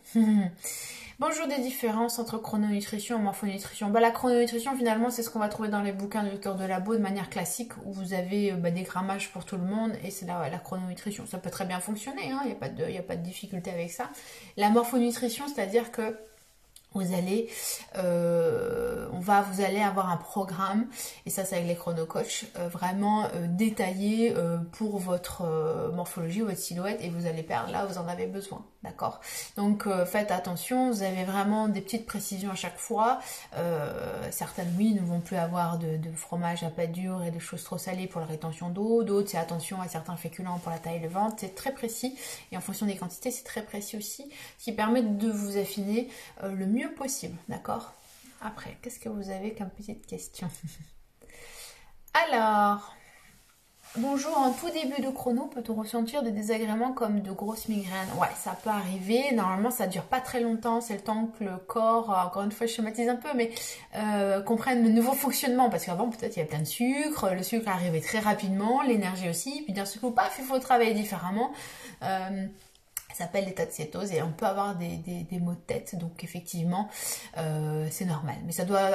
Bonjour, des différences entre chrononutrition et morphonutrition. La chrononutrition, finalement, c'est ce qu'on va trouver dans les bouquins de Docteur Delabo de manière classique, où vous avez des grammages pour tout le monde, et c'est là la chrononutrition. Ça peut très bien fonctionner, hein, il n'y a pas de difficulté avec ça. La morphonutrition, c'est-à-dire que vous allez avoir un programme, et ça c'est avec les chronocoach, vraiment détaillé pour votre morphologie, votre silhouette, et vous allez perdre là où vous en avez besoin, d'accord? Donc faites attention, vous avez vraiment des petites précisions à chaque fois. Certaines oui ne vont plus avoir de fromage à pâte dure et de choses trop salées pour la rétention d'eau, d'autres c'est attention à certains féculents pour la taille et le ventre, c'est très précis, et en fonction des quantités c'est très précis aussi, ce qui permet de vous affiner le mieux possible, d'accord? Après, qu'est-ce que vous avez comme petite question? Alors, bonjour, en tout début de chrono, peut-on ressentir des désagréments comme de grosses migraines? Ouais, ça peut arriver. Normalement, ça dure pas très longtemps. C'est le temps que le corps, encore une fois, je schématise un peu, mais comprenne le nouveau fonctionnement. Parce qu'avant, peut-être, il y avait plein de sucre. Le sucre arrivait très rapidement, l'énergie aussi. Puis d'un seul coup, paf, il faut travailler différemment. Ça s'appelle l'état de cétose et on peut avoir des maux de tête, donc effectivement c'est normal, mais ça doit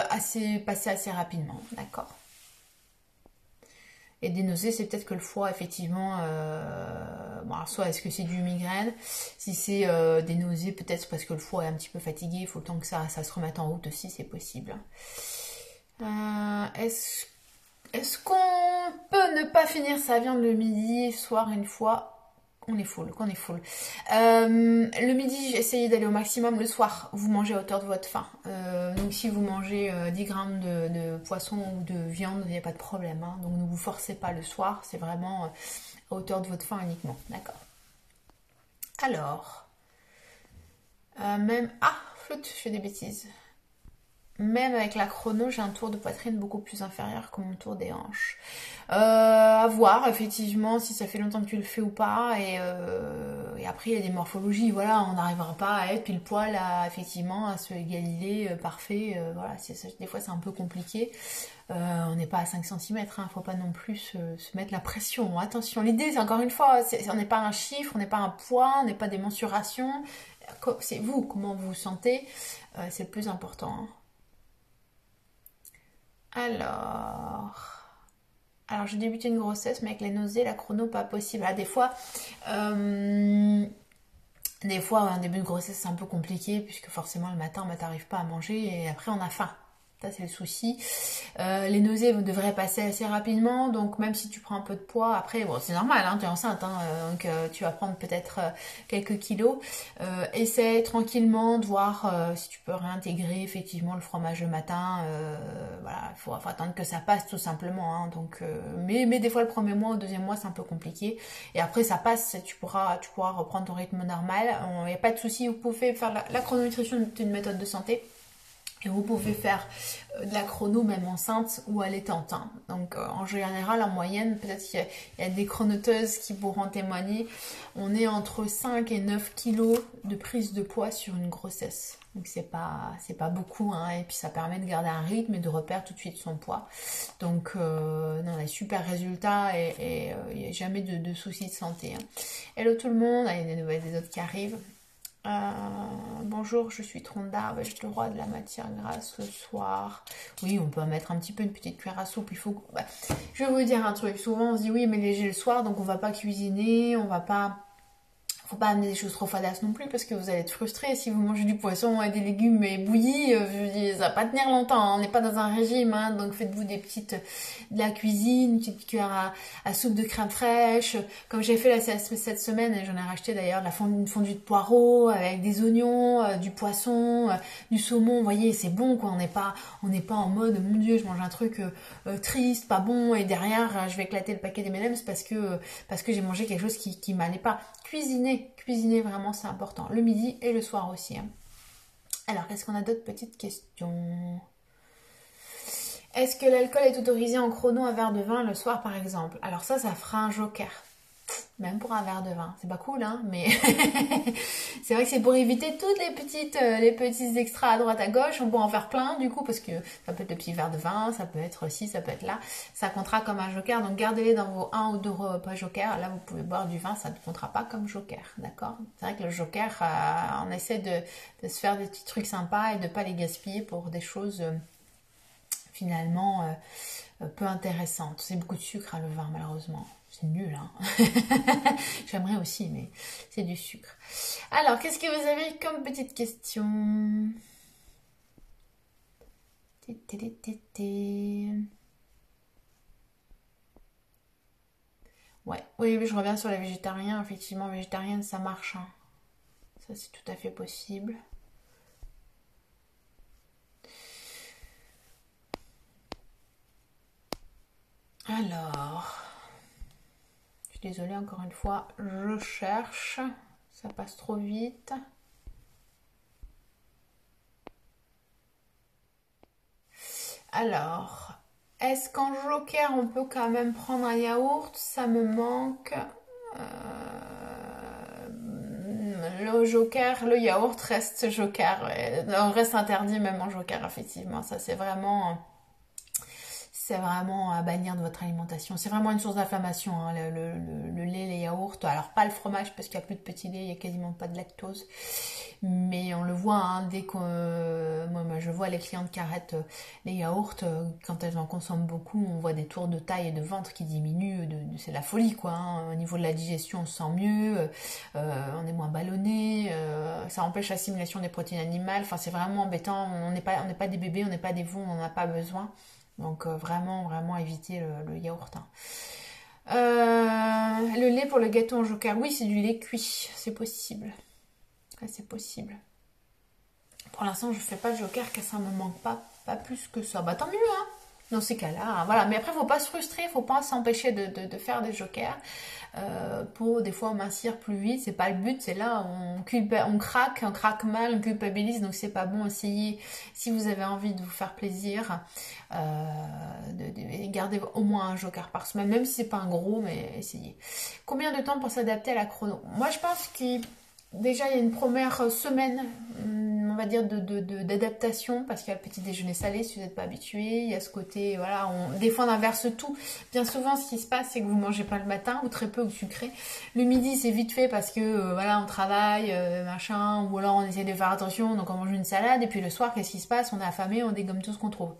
passer assez rapidement, d'accord? Et des nausées, c'est peut-être que le foie, effectivement, alors soit est-ce que c'est du migraine, si c'est des nausées, peut-être parce que le foie est un petit peu fatigué, il faut le temps que ça se remette en route aussi, c'est possible. Est-ce qu'on peut ne pas finir sa viande le midi, soir une fois? On est full. Le midi, essayez d'aller au maximum. Le soir, vous mangez à hauteur de votre faim. Donc si vous mangez 10 grammes de poisson ou de viande, il n'y a pas de problème. Hein. Donc ne vous forcez pas le soir, c'est vraiment à hauteur de votre faim uniquement. D'accord. Alors, flûte, je fais des bêtises. Même avec la chrono, j'ai un tour de poitrine beaucoup plus inférieur que mon tour des hanches. À voir, effectivement, si ça fait longtemps que tu le fais ou pas. Et après, il y a des morphologies. Voilà, on n'arrivera pas à être pile poil, effectivement, à se égaliser parfait. Voilà, des fois, c'est un peu compliqué. On n'est pas à 5 cm, hein, faut pas non plus se mettre la pression. Attention, l'idée, c'est encore une fois, on n'est pas un chiffre, on n'est pas un poids, on n'est pas des mensurations. C'est vous, comment vous vous sentez, c'est le plus important. Hein. Alors j'ai débuté une grossesse, mais avec les nausées, la chrono, pas possible. Des fois, un début de grossesse, c'est un peu compliqué, puisque forcément, le matin, t'arrives pas à manger, et après, on a faim. Ça, c'est le souci. Les nausées devraient passer assez rapidement, donc même si tu prends un peu de poids, après, bon, c'est normal, hein, tu es enceinte, hein, donc tu vas prendre peut-être quelques kilos. Essaie tranquillement de voir si tu peux réintégrer effectivement le fromage le matin. Voilà, il faut attendre que ça passe tout simplement. Hein, donc, mais des fois, le premier mois ou le deuxième mois, c'est un peu compliqué. Et après, ça passe, tu pourras reprendre ton rythme normal. Il n'y a pas de souci, vous pouvez faire la chrononutrition, c'est une méthode de santé. Et vous pouvez faire de la chrono même enceinte ou allaitante. Hein. Donc en général, en moyenne, peut-être qu'il y a des chronoteuses qui pourront témoigner, on est entre 5 et 9 kilos de prise de poids sur une grossesse. Donc c'est pas beaucoup, hein, et puis ça permet de garder un rythme et de repérer tout de suite son poids. Donc on a super résultats et il n'y a jamais de soucis de santé. Hein. Hello tout le monde, il y a des nouvelles des autres qui arrivent. Bonjour, je suis Tronda, j'ai le droit de la matière grasse ce soir. Oui, on peut mettre un petit peu une petite cuillère à soupe. Je vais vous dire un truc, souvent on se dit oui mais léger le soir, donc on va pas cuisiner, on va pas Faut pas amener des choses trop fadasses non plus parce que vous allez être frustré si vous mangez du poisson et des légumes bouillis. Je dis, ça va pas tenir longtemps. Hein. On n'est pas dans un régime, hein, donc faites-vous de la cuisine, une petite cuillère à soupe de crème fraîche. Comme j'ai fait cette semaine, et j'en ai racheté d'ailleurs une fondue de poireaux avec des oignons, du poisson, du saumon. Vous voyez, c'est bon quoi. On n'est pas en mode mon Dieu, je mange un truc triste, pas bon et derrière je vais éclater le paquet des M&M's parce que j'ai mangé quelque chose qui m'allait pas. Cuisiner vraiment c'est important, le midi et le soir aussi. Hein. Alors, est-ce qu'on a d'autres petites questions? Est-ce que l'alcool est autorisé en chrono un verre de vin le soir par exemple? Alors ça fera un joker. Même pour un verre de vin. C'est pas cool, hein, mais c'est vrai que c'est pour éviter toutes les petits extras à droite à gauche. On peut en faire plein, du coup, parce que ça peut être le petit verre de vin, ça peut être ci, ça peut être là. Ça comptera comme un joker, donc gardez-les dans vos 1 ou 2 repas joker. Là, vous pouvez boire du vin, ça ne comptera pas comme joker, d'accord? C'est vrai que le joker, on essaie de se faire des petits trucs sympas et de pas les gaspiller pour des choses finalement peu intéressantes. C'est beaucoup de sucre, hein, le vin, malheureusement. C'est nul, hein. J'aimerais aussi, mais c'est du sucre. Alors, qu'est-ce que vous avez comme petite question? Ouais, oui, je reviens sur les végétariens. Effectivement, végétarienne, ça marche. Hein. Ça, c'est tout à fait possible. Alors... Désolée, encore une fois, je cherche. Ça passe trop vite. Alors, est-ce qu'en joker, on peut quand même prendre un yaourt? Ça me manque. Le joker, le yaourt reste joker. Reste interdit même en joker, effectivement. Ça, c'est vraiment à bannir de votre alimentation. C'est vraiment une source d'inflammation, hein, le lait, les yaourts. Alors pas le fromage parce qu'il n'y a plus de petit lait, il n'y a quasiment pas de lactose. Mais on le voit, hein, dès que moi je vois les clientes qui arrêtent les yaourts, quand elles en consomment beaucoup, on voit des tours de taille et de ventre qui diminuent. C'est la folie quoi. Hein. Au niveau de la digestion, on se sent mieux, on est moins ballonné, ça empêche l'assimilation des protéines animales. Enfin, c'est vraiment embêtant. On n'est pas des bébés, on n'est pas des veaux, on n'en a pas besoin. Donc vraiment éviter le yaourt. Hein. Le lait pour le gâteau en joker, oui c'est du lait cuit, c'est possible. C'est possible. Pour l'instant je fais pas de joker car ça me manque pas plus que ça. Bah tant mieux hein. Dans ces cas-là, hein, voilà. Mais après faut pas se frustrer, faut pas s'empêcher de faire des jokers. Pour des fois mincir plus vite, c'est pas le but, c'est là on craque mal, on culpabilise, donc c'est pas bon. Essayez, si vous avez envie de vous faire plaisir, de garder au moins un joker par semaine, même si c'est pas un gros, mais essayez. Combien de temps pour s'adapter à la chrono? Moi je pense qu'il déjà il y a une première semaine, on va dire d'adaptation, parce qu'il y a le petit déjeuner salé si vous n'êtes pas habitué, il y a ce côté, voilà, des fois on inverse tout. Bien souvent ce qui se passe c'est que vous mangez pas le matin ou très peu ou sucré. Le midi c'est vite fait parce que voilà on travaille, machin, ou alors on essaie de faire attention, donc on mange une salade, et puis le soir qu'est-ce qui se passe? On est affamé, on dégomme tout ce qu'on trouve.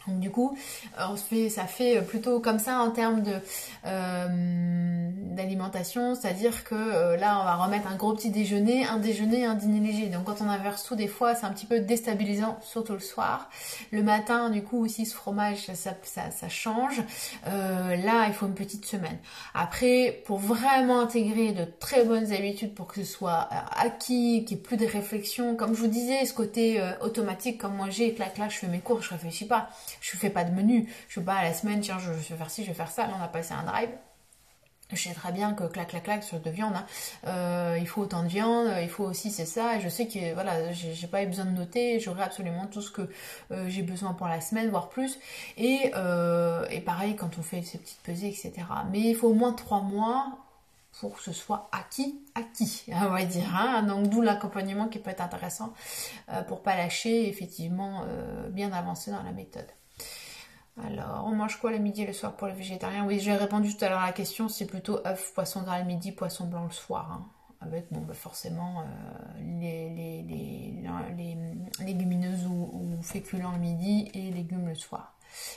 Donc du coup, ça fait plutôt comme ça en termes d'alimentation, c'est-à-dire que là on va remettre un gros petit déjeuner, un déjeuner et un dîner léger. Donc quand on inverse tout, des fois c'est un petit peu déstabilisant, surtout le soir. Le matin, du coup aussi ce fromage, ça change. Là il faut une petite semaine. Après, pour vraiment intégrer de très bonnes habitudes pour que ce soit acquis, qu'il n'y ait plus de réflexion, comme je vous disais, ce côté automatique comme moi j'ai, clac clac, je fais mes cours, je réfléchis pas. Je fais pas de menu, je fais pas à la semaine, tiens, je vais faire ci, je vais faire ça. Là, on a passé un drive. Je sais très bien que clac sur de viande, hein. Il faut autant de viande, il faut aussi c'est ça. Et je sais que voilà, j'ai pas eu besoin de noter, j'aurai absolument tout ce que j'ai besoin pour la semaine, voire plus. Et pareil quand on fait ces petites pesées, etc. Mais il faut au moins 3 mois pour que ce soit acquis, on va dire. Hein. Donc d'où l'accompagnement qui peut être intéressant pour pas lâcher, effectivement bien avancer dans la méthode. Alors, on mange quoi le midi et le soir pour le végétarien? Oui, j'ai répondu tout à l'heure à la question, c'est plutôt œuf, poisson gras le midi, poisson blanc le soir. Hein. Avec, forcément, les légumineuses ou féculents le midi et légumes le soir.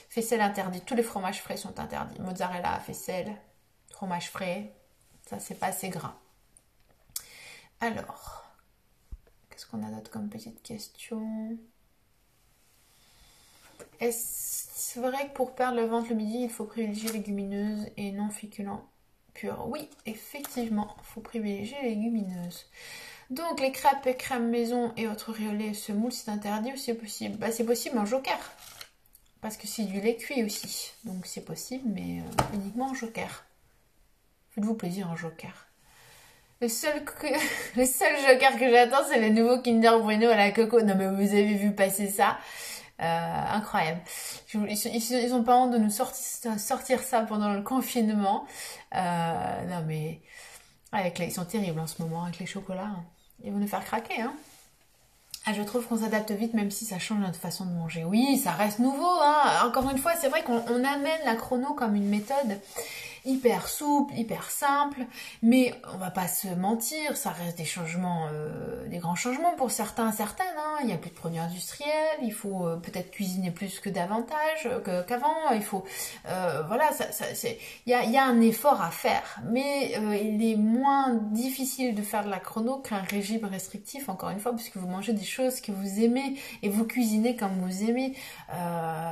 Faisselle interdit, tous les fromages frais sont interdits. Mozzarella, faisselle, fromage frais, ça c'est pas assez gras. Alors, qu'est-ce qu'on a d'autre comme petite question? Est-ce vrai que pour perdre le ventre le midi, il faut privilégier légumineuses et non féculents purs? Oui, effectivement, il faut privilégier les légumineuses. Donc, les crêpes et crèmes maison et autres riolets semoule, c'est interdit ou c'est possible? Bah, c'est possible en joker. Parce que c'est du lait cuit aussi. Donc, c'est possible, mais uniquement en joker. Faites-vous plaisir en joker. Le seul joker que j'attends, c'est le nouveau Kinder Bueno à la coco. Non, mais vous avez vu passer ça? Incroyable. Ils ont pas honte de nous sortir ça pendant le confinement. Non, mais ils sont terribles en ce moment avec les chocolats. Ils vont nous faire craquer, hein. Ah, je trouve qu'on s'adapte vite même si ça change notre façon de manger. Oui, ça reste nouveau, hein. Encore une fois, c'est vrai qu'on amène la chrono comme une méthode hyper souple, hyper simple, mais on va pas se mentir, ça reste des changements, des grands changements pour certaines, hein. Il y a plus de produits industriels, il faut peut-être cuisiner plus que davantage qu'avant, il faut, voilà, il y a un effort à faire, mais il est moins difficile de faire de la chrono qu'un régime restrictif, encore une fois, puisque vous mangez des choses que vous aimez et vous cuisinez comme vous aimez.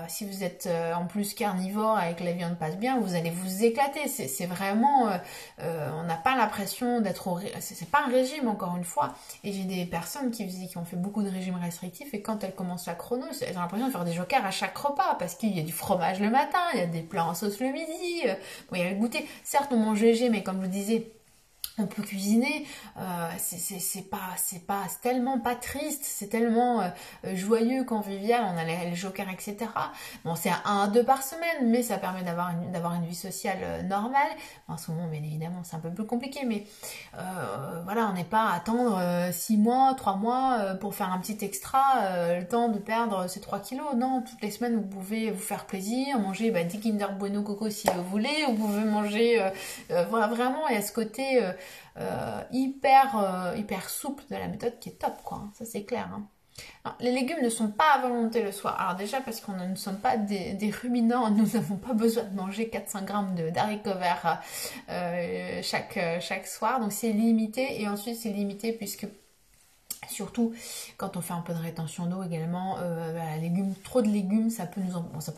Si vous êtes en plus carnivore et que la viande passe bien, vous allez vous éclater. C'est vraiment, on n'a pas l'impression d'être c'est pas un régime, encore une fois. Et j'ai des personnes qui ont fait beaucoup de régimes restrictifs et quand elles commencent la chrono, elles ont l'impression de faire des jokers à chaque repas parce qu'il y a du fromage le matin, il y a des plats en sauce le midi, bon, il y a le goûter. Certes, on mange léger, mais comme je vous disais, on peut cuisiner, c'est tellement pas triste, c'est tellement joyeux, convivial, on a les jokers, etc. Bon, c'est 1 à 2 par semaine, mais ça permet d'avoir une vie sociale normale. En ce moment, bien évidemment, c'est un peu plus compliqué, mais voilà, on n'est pas à attendre 6 mois, 3 mois pour faire un petit extra, le temps de perdre ces 3 kilos. Non, toutes les semaines, vous pouvez vous faire plaisir, manger 10 Kinder Bueno Coco si vous voulez, vous pouvez manger, voilà, vraiment, il y a ce côté hyper souple de la méthode qui est top, quoi, hein, ça c'est clair, hein. Alors, les légumes ne sont pas à volonté le soir. Alors déjà parce qu'on ne sommes pas des ruminants, nous n'avons pas besoin de manger 400 grammes d'haricots verts chaque soir, donc c'est limité. Et ensuite c'est limité puisque surtout quand on fait un peu de rétention d'eau également, trop de légumes, ça peut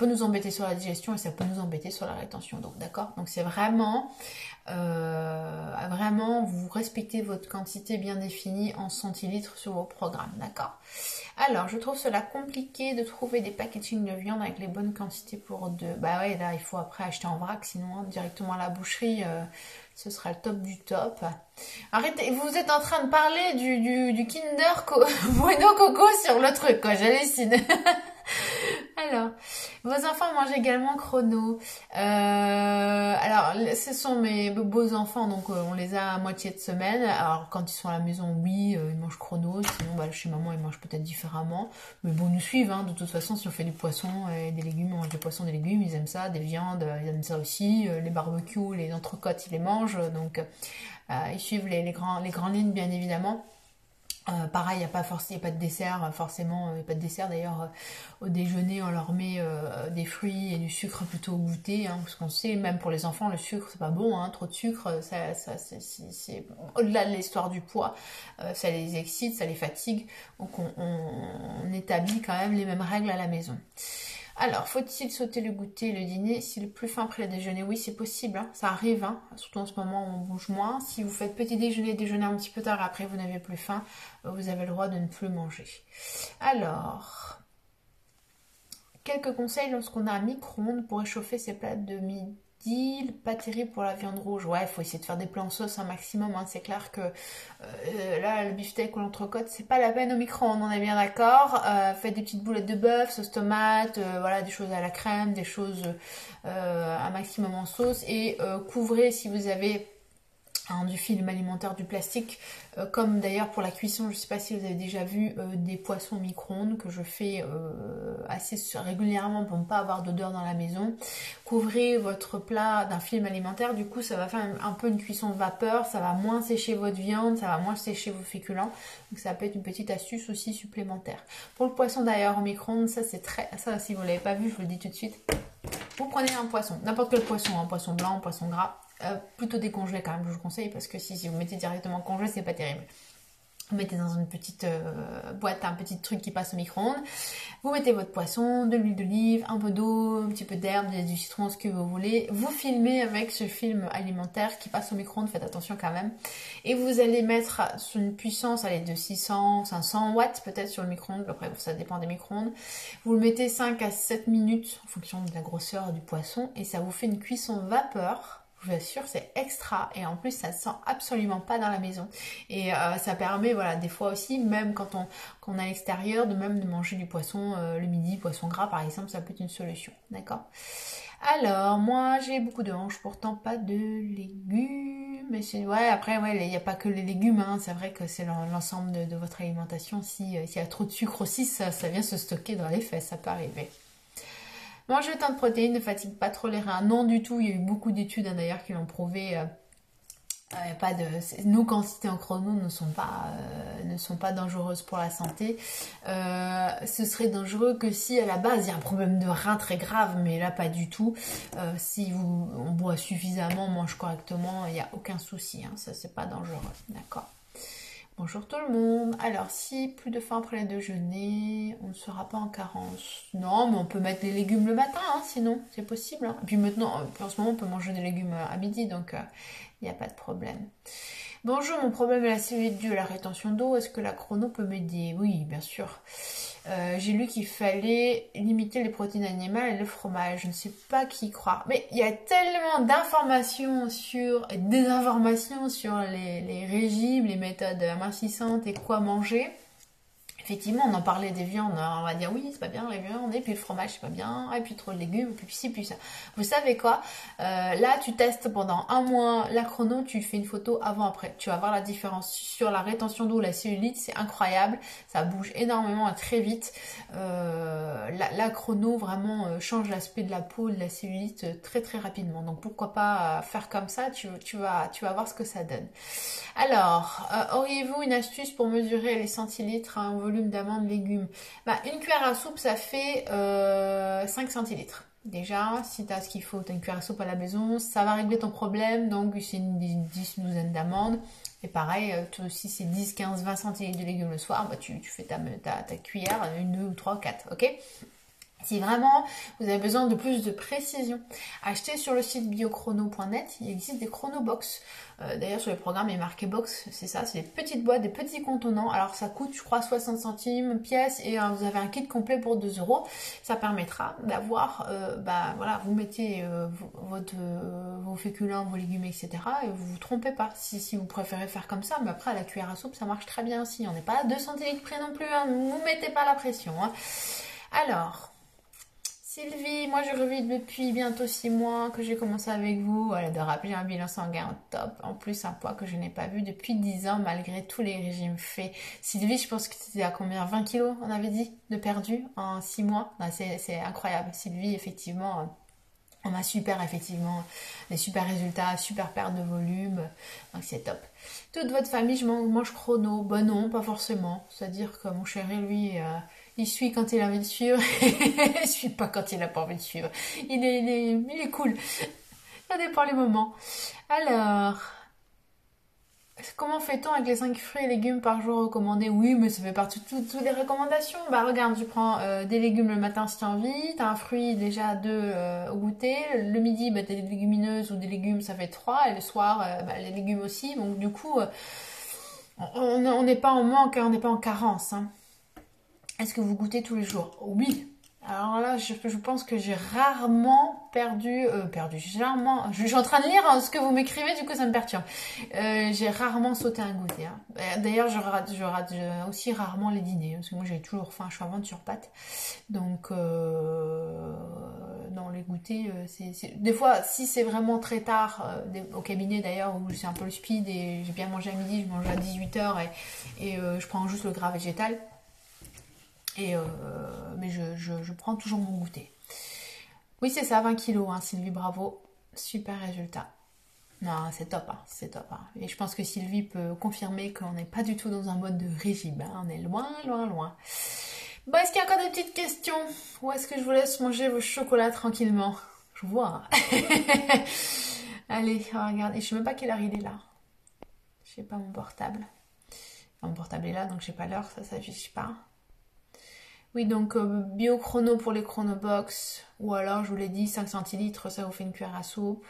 nous embêter sur la digestion et ça peut nous embêter sur la rétention d'eau, d'accord? Donc c'est vraiment vous respectez votre quantité bien définie en centilitres sur vos programmes, d'accord? Alors, je trouve cela compliqué de trouver des packaging de viande avec les bonnes quantités pour deux. Bah ouais, là, il faut après acheter en vrac, sinon directement à la boucherie, ce sera le top du top. Arrêtez, vous êtes en train de parler du Kinder Bueno Coco sur le truc, quoi, j'hallucine. Alors, vos enfants mangent également chrono. Alors, ce sont mes beaux enfants, donc on les a à moitié de semaine. Alors, quand ils sont à la maison, oui, ils mangent chrono. Sinon, chez maman, ils mangent peut-être différemment. Mais bon, ils nous suivent, hein. De toute façon, si on fait du poisson et des légumes, on mange des poissons, des légumes, ils aiment ça. Des viandes, ils aiment ça aussi. Les barbecues, les entrecôtes, ils les mangent. Donc, ils suivent les grandes lignes, bien évidemment. Pareil, il n'y a pas de dessert, forcément, il n'y a pas de dessert d'ailleurs. Au déjeuner, on leur met des fruits et du sucre plutôt au goûter, hein, parce qu'on sait, même pour les enfants, le sucre c'est pas bon, hein, trop de sucre, c'est au-delà de l'histoire du poids, ça les excite, ça les fatigue, donc on établit quand même les mêmes règles à la maison. Alors, faut-il sauter le goûter, le dîner, s'il est plus faim après le déjeuner? Oui, c'est possible, hein, ça arrive, hein, surtout en ce moment on bouge moins. Si vous faites petit déjeuner un petit peu tard, après vous n'avez plus faim, vous avez le droit de ne plus manger. Alors, quelques conseils lorsqu'on a un micro-ondes pour réchauffer ses plats de midi. Pas terrible pour la viande rouge. Ouais, il faut essayer de faire des plats en sauce un maximum, hein. C'est clair que là, le beefsteak ou l'entrecôte, c'est pas la peine au micro-ondes, on est bien d'accord. Faites des petites boulettes de bœuf, sauce tomate, voilà, des choses à la crème, des choses un maximum en sauce. Et couvrez si vous avez du film alimentaire, du plastique, comme d'ailleurs pour la cuisson, je ne sais pas si vous avez déjà vu des poissons au micro-ondes que je fais assez régulièrement pour ne pas avoir d'odeur dans la maison. Couvrez votre plat d'un film alimentaire, du coup ça va faire un peu une cuisson de vapeur, ça va moins sécher votre viande, ça va moins sécher vos féculents, donc ça peut être une petite astuce aussi supplémentaire. Pour le poisson d'ailleurs au micro-ondes, ça si vous ne l'avez pas vu, je vous le dis tout de suite, vous prenez un poisson, n'importe quel poisson, un poisson blanc, un poisson gras, plutôt décongelé quand même, je vous conseille, parce que si vous mettez directement congelé, c'est pas terrible. Vous mettez dans une petite boîte un petit truc qui passe au micro-ondes. Vous mettez votre poisson, de l'huile d'olive, un peu d'eau, un petit peu d'herbe, du citron, ce que vous voulez. Vous filmez avec ce film alimentaire qui passe au micro-ondes, faites attention quand même. Et vous allez mettre sur une puissance, allez, de 600, 500 watts peut-être sur le micro-ondes. Après, ça dépend des micro-ondes. Vous le mettez 5 à 7 minutes en fonction de la grosseur du poisson. Et ça vous fait une cuisson vapeur. Je vous assure, c'est extra et en plus ça ne sent absolument pas dans la maison. Et ça permet, voilà, des fois aussi, même quand on est à l'extérieur, de manger du poisson le midi, poisson gras par exemple, ça peut être une solution, d'accord? Alors, moi j'ai beaucoup de hanches, pourtant pas de légumes. Mais ouais, après, ouais, il n'y a pas que les légumes, hein. C'est vrai que c'est l'ensemble de votre alimentation. S'il y a trop de sucre aussi, ça vient se stocker dans les fesses, ça peut arriver. Manger autant de protéines ne fatigue pas trop les reins. Non du tout, il y a eu beaucoup d'études d'ailleurs qui l'ont prouvé. Nos quantités en chrono ne sont pas dangereuses pour la santé. Ce serait dangereux que si à la base il y a un problème de rein très grave, mais là pas du tout. Si on boit suffisamment, on mange correctement, il n'y a aucun souci, hein, ça c'est pas dangereux, d'accord? Bonjour tout le monde. Alors, si plus de faim après le déjeuner, on ne sera pas en carence. Non, mais on peut mettre des légumes le matin, hein, sinon, c'est possible. Hein. Et puis maintenant, en ce moment, on peut manger des légumes à midi, donc il n'y a pas de problème. Bonjour, mon problème est la cellulite due à la rétention d'eau. Est-ce que la chrono peut m'aider? Oui, bien sûr. J'ai lu qu'il fallait limiter les protéines animales et le fromage. Je ne sais pas qui croire. Mais il y a tellement d'informations et de désinformations sur les régimes, les méthodes amincissantes et quoi manger. Effectivement, on en parlait des viandes, on va dire oui, c'est pas bien les viandes, et puis le fromage, c'est pas bien, et puis trop de légumes, et puis ci, puis ça. Vous savez quoi? Là, tu testes pendant un mois la chrono, tu fais une photo avant-après. Tu vas voir la différence sur la rétention d'eau, la cellulite, c'est incroyable, ça bouge énormément et très vite. La chrono vraiment change l'aspect de la peau, de la cellulite très très rapidement. Donc pourquoi pas faire comme ça, tu vas voir ce que ça donne. Alors, auriez-vous une astuce pour mesurer les centilitres à un volume d'amandes légumes? Une cuillère à soupe, ça fait 5 centilitres. Déjà, si tu as ce qu'il faut, tu as une cuillère à soupe à la maison, ça va régler ton problème. Donc, c'est une douzaine d'amandes. Et pareil, si c'est 10, 15, 20 centilitres de légumes le soir, tu fais ta cuillère, une, deux ou trois, quatre, ok? Si vraiment vous avez besoin de plus de précision, achetez sur le site biochrono.net, il existe des chronobox. D'ailleurs sur le programme il est marqué box, c'est ça, c'est des petites boîtes, des petits contenants. Alors ça coûte je crois 60 centimes pièce et vous avez un kit complet pour 2 euros. Ça permettra d'avoir, voilà, vous mettez vos féculents, vos légumes, etc. et vous vous trompez pas si vous préférez faire comme ça. Mais après à la cuillère à soupe ça marche très bien aussi. On n'est pas à 2 centilitres près non plus, hein, ne vous mettez pas la pression. Hein. Alors... Sylvie, moi je revis depuis bientôt 6 mois que j'ai commencé avec vous. Elle adore rappeler un bilan sanguin au top. En plus, un poids que je n'ai pas vu depuis 10 ans malgré tous les régimes faits. Sylvie, je pense que c'était à combien? 20 kilos, on avait dit, de perdu en 6 mois. C'est incroyable. Sylvie, effectivement, on a effectivement, des super résultats, super perte de volume. Donc c'est top. Toute votre famille, je mange chrono. Ben non, pas forcément. C'est-à-dire que mon chéri, lui... il suit quand il a envie de suivre, il suit pas quand il a pas envie de suivre. Il est cool. Ça dépend les moments. Alors, comment fait-on avec les 5 fruits et légumes par jour recommandés? Oui, mais ça fait partie de toutes les recommandations. Regarde, tu prends des légumes le matin si tu as envie, t'as un fruit déjà 2 au goûter. Le midi, t'as des légumineuses ou des légumes, ça fait 3. Et le soir, les légumes aussi. Donc du coup, on n'est pas en manque, on n'est pas en carence. Hein. Est-ce que vous goûtez tous les jours? Oui. Alors là, je pense que j'ai rarement perdu. Je suis en train de lire ce que vous m'écrivez, du coup ça me perturbe. J'ai rarement sauté un goûter. Hein. D'ailleurs, je rate aussi rarement les dîners, parce que moi j'ai toujours faim, je suis en vente sur pâtes. Donc, non, les goûters, des fois, si c'est vraiment très tard, au cabinet d'ailleurs, où c'est un peu le speed et j'ai bien mangé à midi, je mange à 18h et je prends juste le gras végétal. Mais je prends toujours mon goûter. Oui, c'est ça, 20 kilos, hein, Sylvie, bravo. Super résultat. Non, c'est top, hein, c'est top. Hein. Et je pense que Sylvie peut confirmer qu'on n'est pas du tout dans un mode de régime. Hein, on est loin, loin, loin. Bon, est-ce qu'il y a encore des petites questions? Ou est-ce que je vous laisse manger vos chocolats tranquillement? Je vois. Hein. Allez, regarde. Et je sais même pas quelle heure il est là. Je sais pas mon portable. Enfin, mon portable est là, donc j'ai pas l'heure, ça s'affiche pas. Oui, donc bio-chrono pour les chronobox, ou alors, je vous l'ai dit, 5 centilitres, ça vous fait une cuillère à soupe.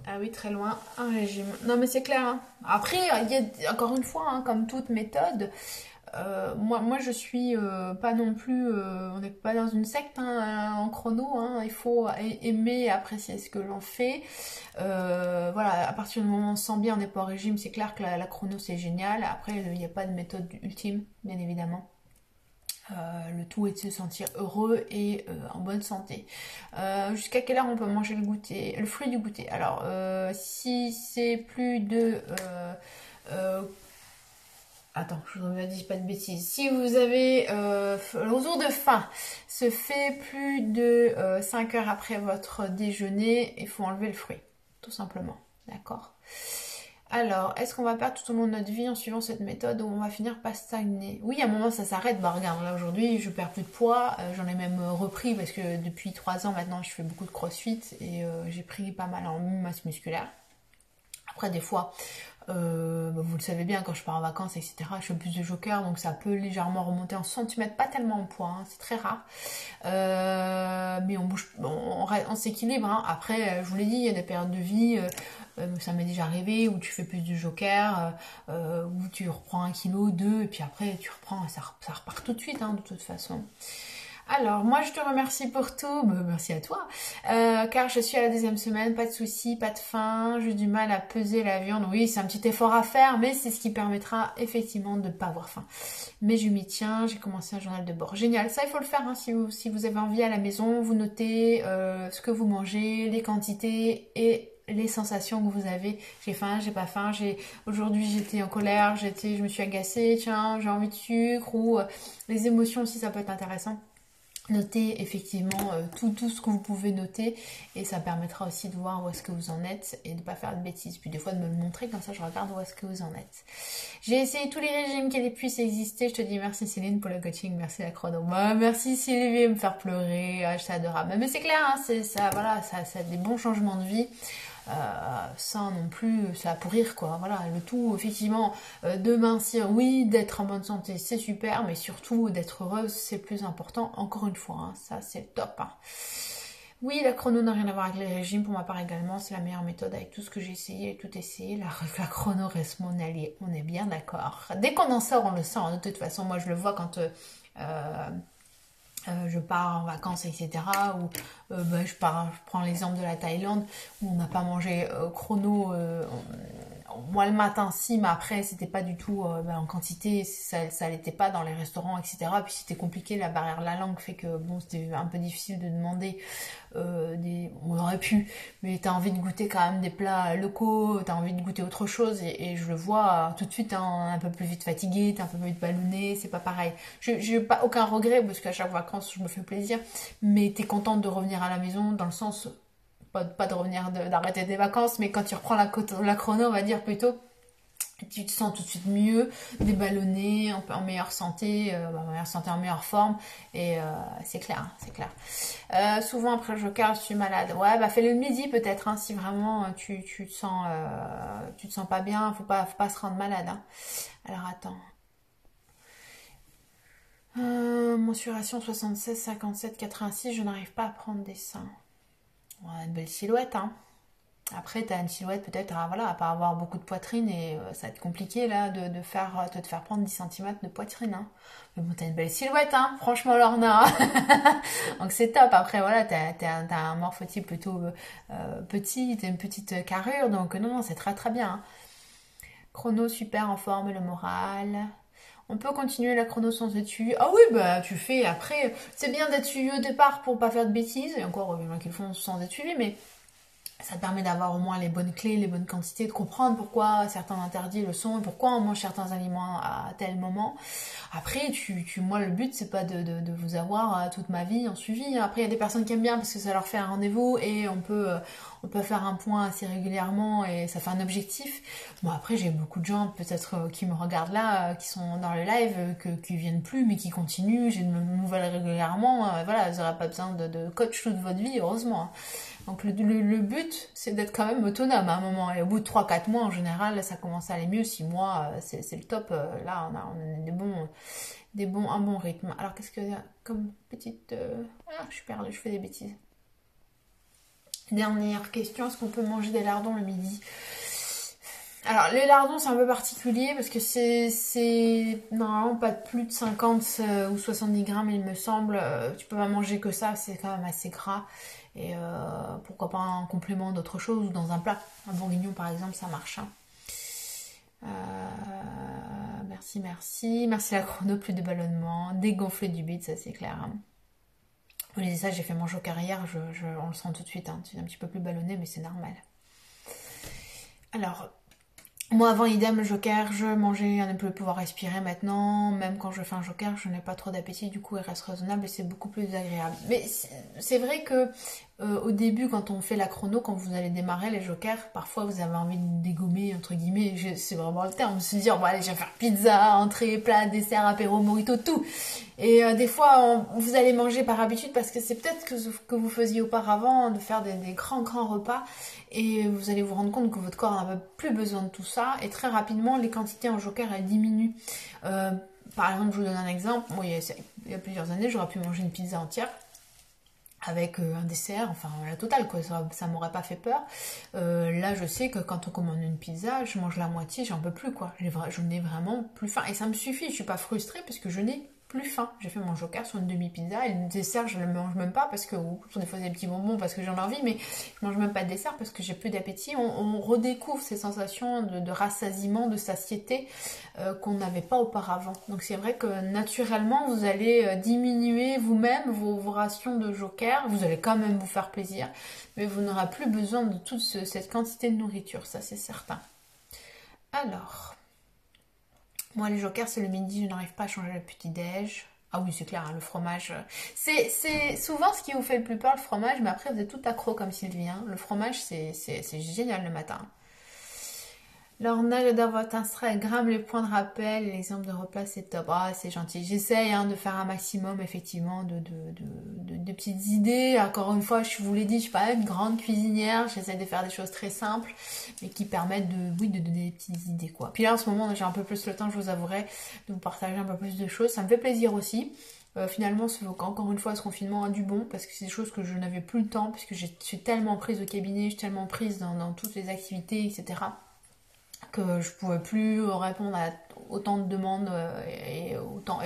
Ah oui, très loin, un régime. Non, mais c'est clair, hein. Après, il y a encore une fois, hein, comme toute méthode, moi je suis pas non plus, on n'est pas dans une secte hein, en chrono, hein. Il faut aimer et apprécier ce que l'on fait. Voilà, à partir du moment où on se sent bien, on n'est pas au régime, c'est clair que la chrono c'est génial. Après, il n'y a pas de méthode ultime, bien évidemment. Le tout est de se sentir heureux et en bonne santé. Jusqu'à quelle heure on peut manger le goûter, le fruit du goûter? Alors, si c'est plus de... attends, je ne dis pas de bêtises. Si vous avez le jour de faim, se fait plus de 5 heures après votre déjeuner, il faut enlever le fruit, tout simplement. D'accord? Alors, est-ce qu'on va perdre tout au long de notre vie en suivant cette méthode ou on va finir par stagner? Oui, à un moment ça s'arrête. Bah regarde, là aujourd'hui je perds plus de poids. J'en ai même repris parce que depuis 3 ans maintenant je fais beaucoup de crossfit et j'ai pris pas mal en masse musculaire. Après des fois, vous le savez bien, quand je pars en vacances, etc., je fais plus de joker, donc ça peut légèrement remonter en centimètres, pas tellement en poids, hein, c'est très rare. Mais on bouge, on s'équilibre. Hein. Après, je vous l'ai dit, il y a des périodes de vie, ça m'est déjà arrivé, où tu fais plus du joker, où tu reprends 1 kg, 2, et puis après tu reprends, ça repart tout de suite, hein, de toute façon. Alors, moi je te remercie pour tout, merci à toi, car je suis à la 2e semaine, pas de soucis, pas de faim, j'ai du mal à peser la viande, oui c'est un petit effort à faire, mais c'est ce qui permettra effectivement de ne pas avoir faim. Mais je m'y tiens, j'ai commencé un journal de bord, génial, ça il faut le faire hein, si vous avez envie à la maison, vous notez ce que vous mangez, les quantités et les sensations que vous avez. J'ai faim, j'ai pas faim, aujourd'hui j'étais en colère, je me suis agacée, tiens j'ai envie de sucre, ou les émotions aussi ça peut être intéressant. Notez effectivement tout ce que vous pouvez noter et ça permettra aussi de voir où est-ce que vous en êtes et de ne pas faire de bêtises. Puis des fois de me le montrer, comme ça je regarde où est-ce que vous en êtes. J'ai essayé tous les régimes qui puissent exister. Je te dis merci Céline pour le coaching, merci la chrono. Merci Sylvie, me faire pleurer, c'est adorable. Mais c'est clair, hein, ça a des bons changements de vie. Sans non plus ça pourrir quoi, voilà, le tout effectivement de mincir, oui, d'être en bonne santé c'est super, mais surtout d'être heureuse c'est le plus important, encore une fois, hein, ça c'est le top hein. Oui, la chrono n'a rien à voir avec les régimes, pour ma part également, c'est la meilleure méthode avec tout ce que j'ai essayé et tout essayé, la chrono reste mon allié, on est bien d'accord, dès qu'on en sort on le sent, hein. De toute façon moi je le vois quand je pars en vacances, etc. Ou je prends l'exemple de la Thaïlande où on n'a pas mangé chrono. Moi le matin si, mais après c'était pas du tout en quantité, ça l'était pas dans les restaurants, etc. Puis c'était compliqué, la barrière de la langue fait que bon c'était un peu difficile de demander. On aurait pu, mais t'as envie de goûter quand même des plats locaux, t'as envie de goûter autre chose et je le vois tout de suite hein, un peu plus vite fatigué, t'es un peu plus vite ballonné, c'est pas pareil. J'ai pas aucun regret parce qu'à chaque vacances je me fais plaisir, mais t'es contente de revenir à la maison dans le sens, pas de revenir, d'arrêter des vacances, mais quand tu reprends la chrono on va dire plutôt, tu te sens tout de suite mieux, déballonné, en meilleure santé, en meilleure forme, et c'est clair, hein, c'est clair. Souvent après le joker, je suis malade. Ouais, fais-le le midi peut-être, hein, si vraiment tu te sens pas bien, faut pas se rendre malade. Hein. Alors attends. Mensuration 76, 57, 86, je n'arrive pas à prendre des seins. Ouais, une belle silhouette, hein. Après, tu as une silhouette peut-être à pas avoir beaucoup de poitrine et ça va être compliqué là de te faire prendre 10 cm de poitrine. Hein. Mais bon, tu as une belle silhouette, hein, franchement, Lorna. Donc c'est top. Après, voilà, tu as un morphotype plutôt petit, tu as une petite carrure. Donc non, c'est très très bien. Hein. Chrono, super en forme, le moral. On peut continuer la chrono sans être suivi. Ah oui, tu fais après. C'est bien d'être suivi au départ pour pas faire de bêtises. Et encore, il y en a qui le font sans être suivi, mais Ça te permet d'avoir au moins les bonnes clés, les bonnes quantités, de comprendre pourquoi certains interdits le sont, pourquoi on mange certains aliments à tel moment. Après, moi, le but, c'est pas de vous avoir toute ma vie en suivi. Après, il y a des personnes qui aiment bien parce que ça leur fait un rendez-vous et on peut faire un point assez régulièrement et ça fait un objectif. Bon, après, j'ai beaucoup de gens, peut-être, qui me regardent là, qui sont dans le live, qui viennent plus, mais qui continuent. J'ai de nouvelles régulièrement. Voilà, vous n'aurez pas besoin de coach toute votre vie, heureusement, hein. Donc le but, c'est d'être quand même autonome à un moment. Et au bout de 3-4 mois, en général, ça commence à aller mieux. 6 mois, c'est le top. Là, on a un bon rythme. Alors, qu'est-ce que comme petite... Ah, je suis perdue, je fais des bêtises. Dernière question, est-ce qu'on peut manger des lardons le midi? Alors, les lardons, c'est un peu particulier parce que c'est normalement pas de plus de 50 ou 70 grammes, il me semble. Tu peux pas manger que ça, c'est quand même assez gras. Et pourquoi pas un complément d'autre chose ou dans un plat. Un bourguignon, par exemple, ça marche, hein. Merci, merci. Merci la chrono, plus de ballonnement. Dégonfler du bide, ça c'est clair, hein. Vous lisez ça, j'ai fait mon joker hier, on le sent tout de suite, hein. C'est un petit peu plus ballonné, mais c'est normal. Alors... Moi, avant, idem, le joker, je mangeais à ne plus pouvoir respirer. Maintenant, même quand je fais un joker, je n'ai pas trop d'appétit, du coup, il reste raisonnable et c'est beaucoup plus agréable. Mais c'est vrai que au début, quand on fait la chrono, quand vous allez démarrer les jokers, parfois vous avez envie de dégommer, entre guillemets, c'est vraiment le terme, de se dire, bon allez, je vais faire pizza, entrée, plat, dessert, apéro, mojito, tout. Et des fois, vous allez manger par habitude parce que c'est peut-être que vous faisiez auparavant de faire des grands repas et vous allez vous rendre compte que votre corps n'a plus besoin de tout ça et très rapidement, les quantités en joker, elles diminuent. Par exemple, je vous donne un exemple, moi, il y a plusieurs années, j'aurais pu manger une pizza entière avec un dessert, enfin la totale quoi, ça m'aurait pas fait peur. Là je sais que quand on commande une pizza, je mange la moitié, j'en peux plus quoi. Je n'ai vraiment plus faim et ça me suffit, je suis pas frustrée parce que je n'ai plus faim. J'ai fait mon joker sur une demi-pizza et le dessert je le mange même pas parce que, des fois des petits bonbons parce que j'en ai envie, mais je mange même pas de dessert parce que j'ai plus d'appétit. On redécouvre ces sensations de rassasiement, de satiété qu'on n'avait pas auparavant. Donc c'est vrai que naturellement vous allez diminuer vous-même vos rations de joker, vous allez quand même vous faire plaisir, mais vous n'aurez plus besoin de toute cette quantité de nourriture, ça c'est certain. Alors... Moi, les jokers, c'est le midi, je n'arrive pas à changer le petit-déj. Ah oui, c'est clair, hein, le fromage. C'est souvent ce qui vous fait le plus peur, le fromage, mais après, vous êtes tout accro comme Sylvie, hein. Le fromage, c'est génial le matin. L'ornage dans votre Instagram, les points de rappel, l'exemple de repas, c'est top. Ah, c'est gentil. J'essaye de faire un maximum, effectivement, de petites idées. Encore une fois, je vous l'ai dit, je suis pas une grande cuisinière. J'essaie de faire des choses très simples, mais qui permettent de donner des petites idées, quoi. Puis là, en ce moment, j'ai un peu plus le temps, je vous avouerai, de vous partager un peu plus de choses. Ça me fait plaisir aussi. Finalement, encore une fois, ce confinement a du bon, parce que c'est des choses que je n'avais plus le temps, puisque je suis tellement prise au cabinet, je suis tellement prise dans toutes les activités, etc., que je pouvais plus répondre à autant de demandes et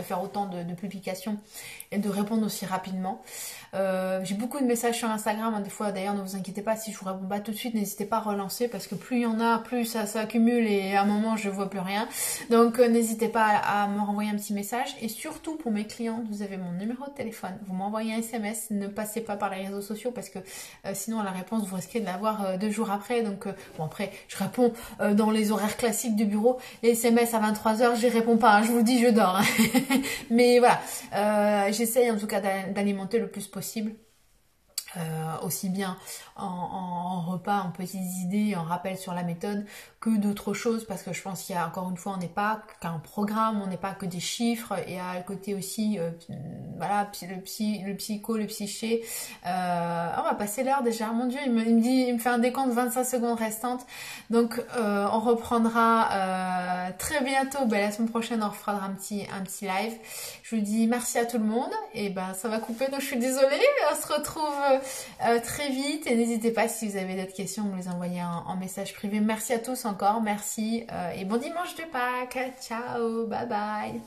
faire autant de publications et de répondre aussi rapidement. J'ai beaucoup de messages sur Instagram, hein, des fois d'ailleurs ne vous inquiétez pas si je vous réponds pas tout de suite, n'hésitez pas à relancer parce que plus il y en a, plus ça accumule et à un moment je vois plus rien. Donc n'hésitez pas à me renvoyer un petit message et surtout pour mes clientes, vous avez mon numéro de téléphone, vous m'envoyez un SMS, ne passez pas par les réseaux sociaux parce que sinon la réponse vous risquez de l'avoir 2 jours après. Donc bon après je réponds dans les horaires classiques du bureau, les SMS à 23h j'y réponds pas, hein, je vous dis je dors, hein. Mais voilà, j'essaye en tout cas d'alimenter le plus possible, aussi bien en repas, en petites idées, en rappel sur la méthode que d'autres choses, parce que je pense qu'il y a encore une fois, on n'est pas qu'un programme, on n'est pas que des chiffres, et à côté aussi voilà, le psycho, le psyché. On va passer l'heure déjà, mon dieu, il me fait un décompte de 25 secondes restantes, donc on reprendra très bientôt, la semaine prochaine on refera un petit live. Je vous dis merci à tout le monde, et ça va couper, donc je suis désolée, on se retrouve très vite, et n'hésitez pas si vous avez d'autres questions, me les envoyer en message privé. Merci à tous encore, merci, et bon dimanche de Pâques, ciao, bye bye.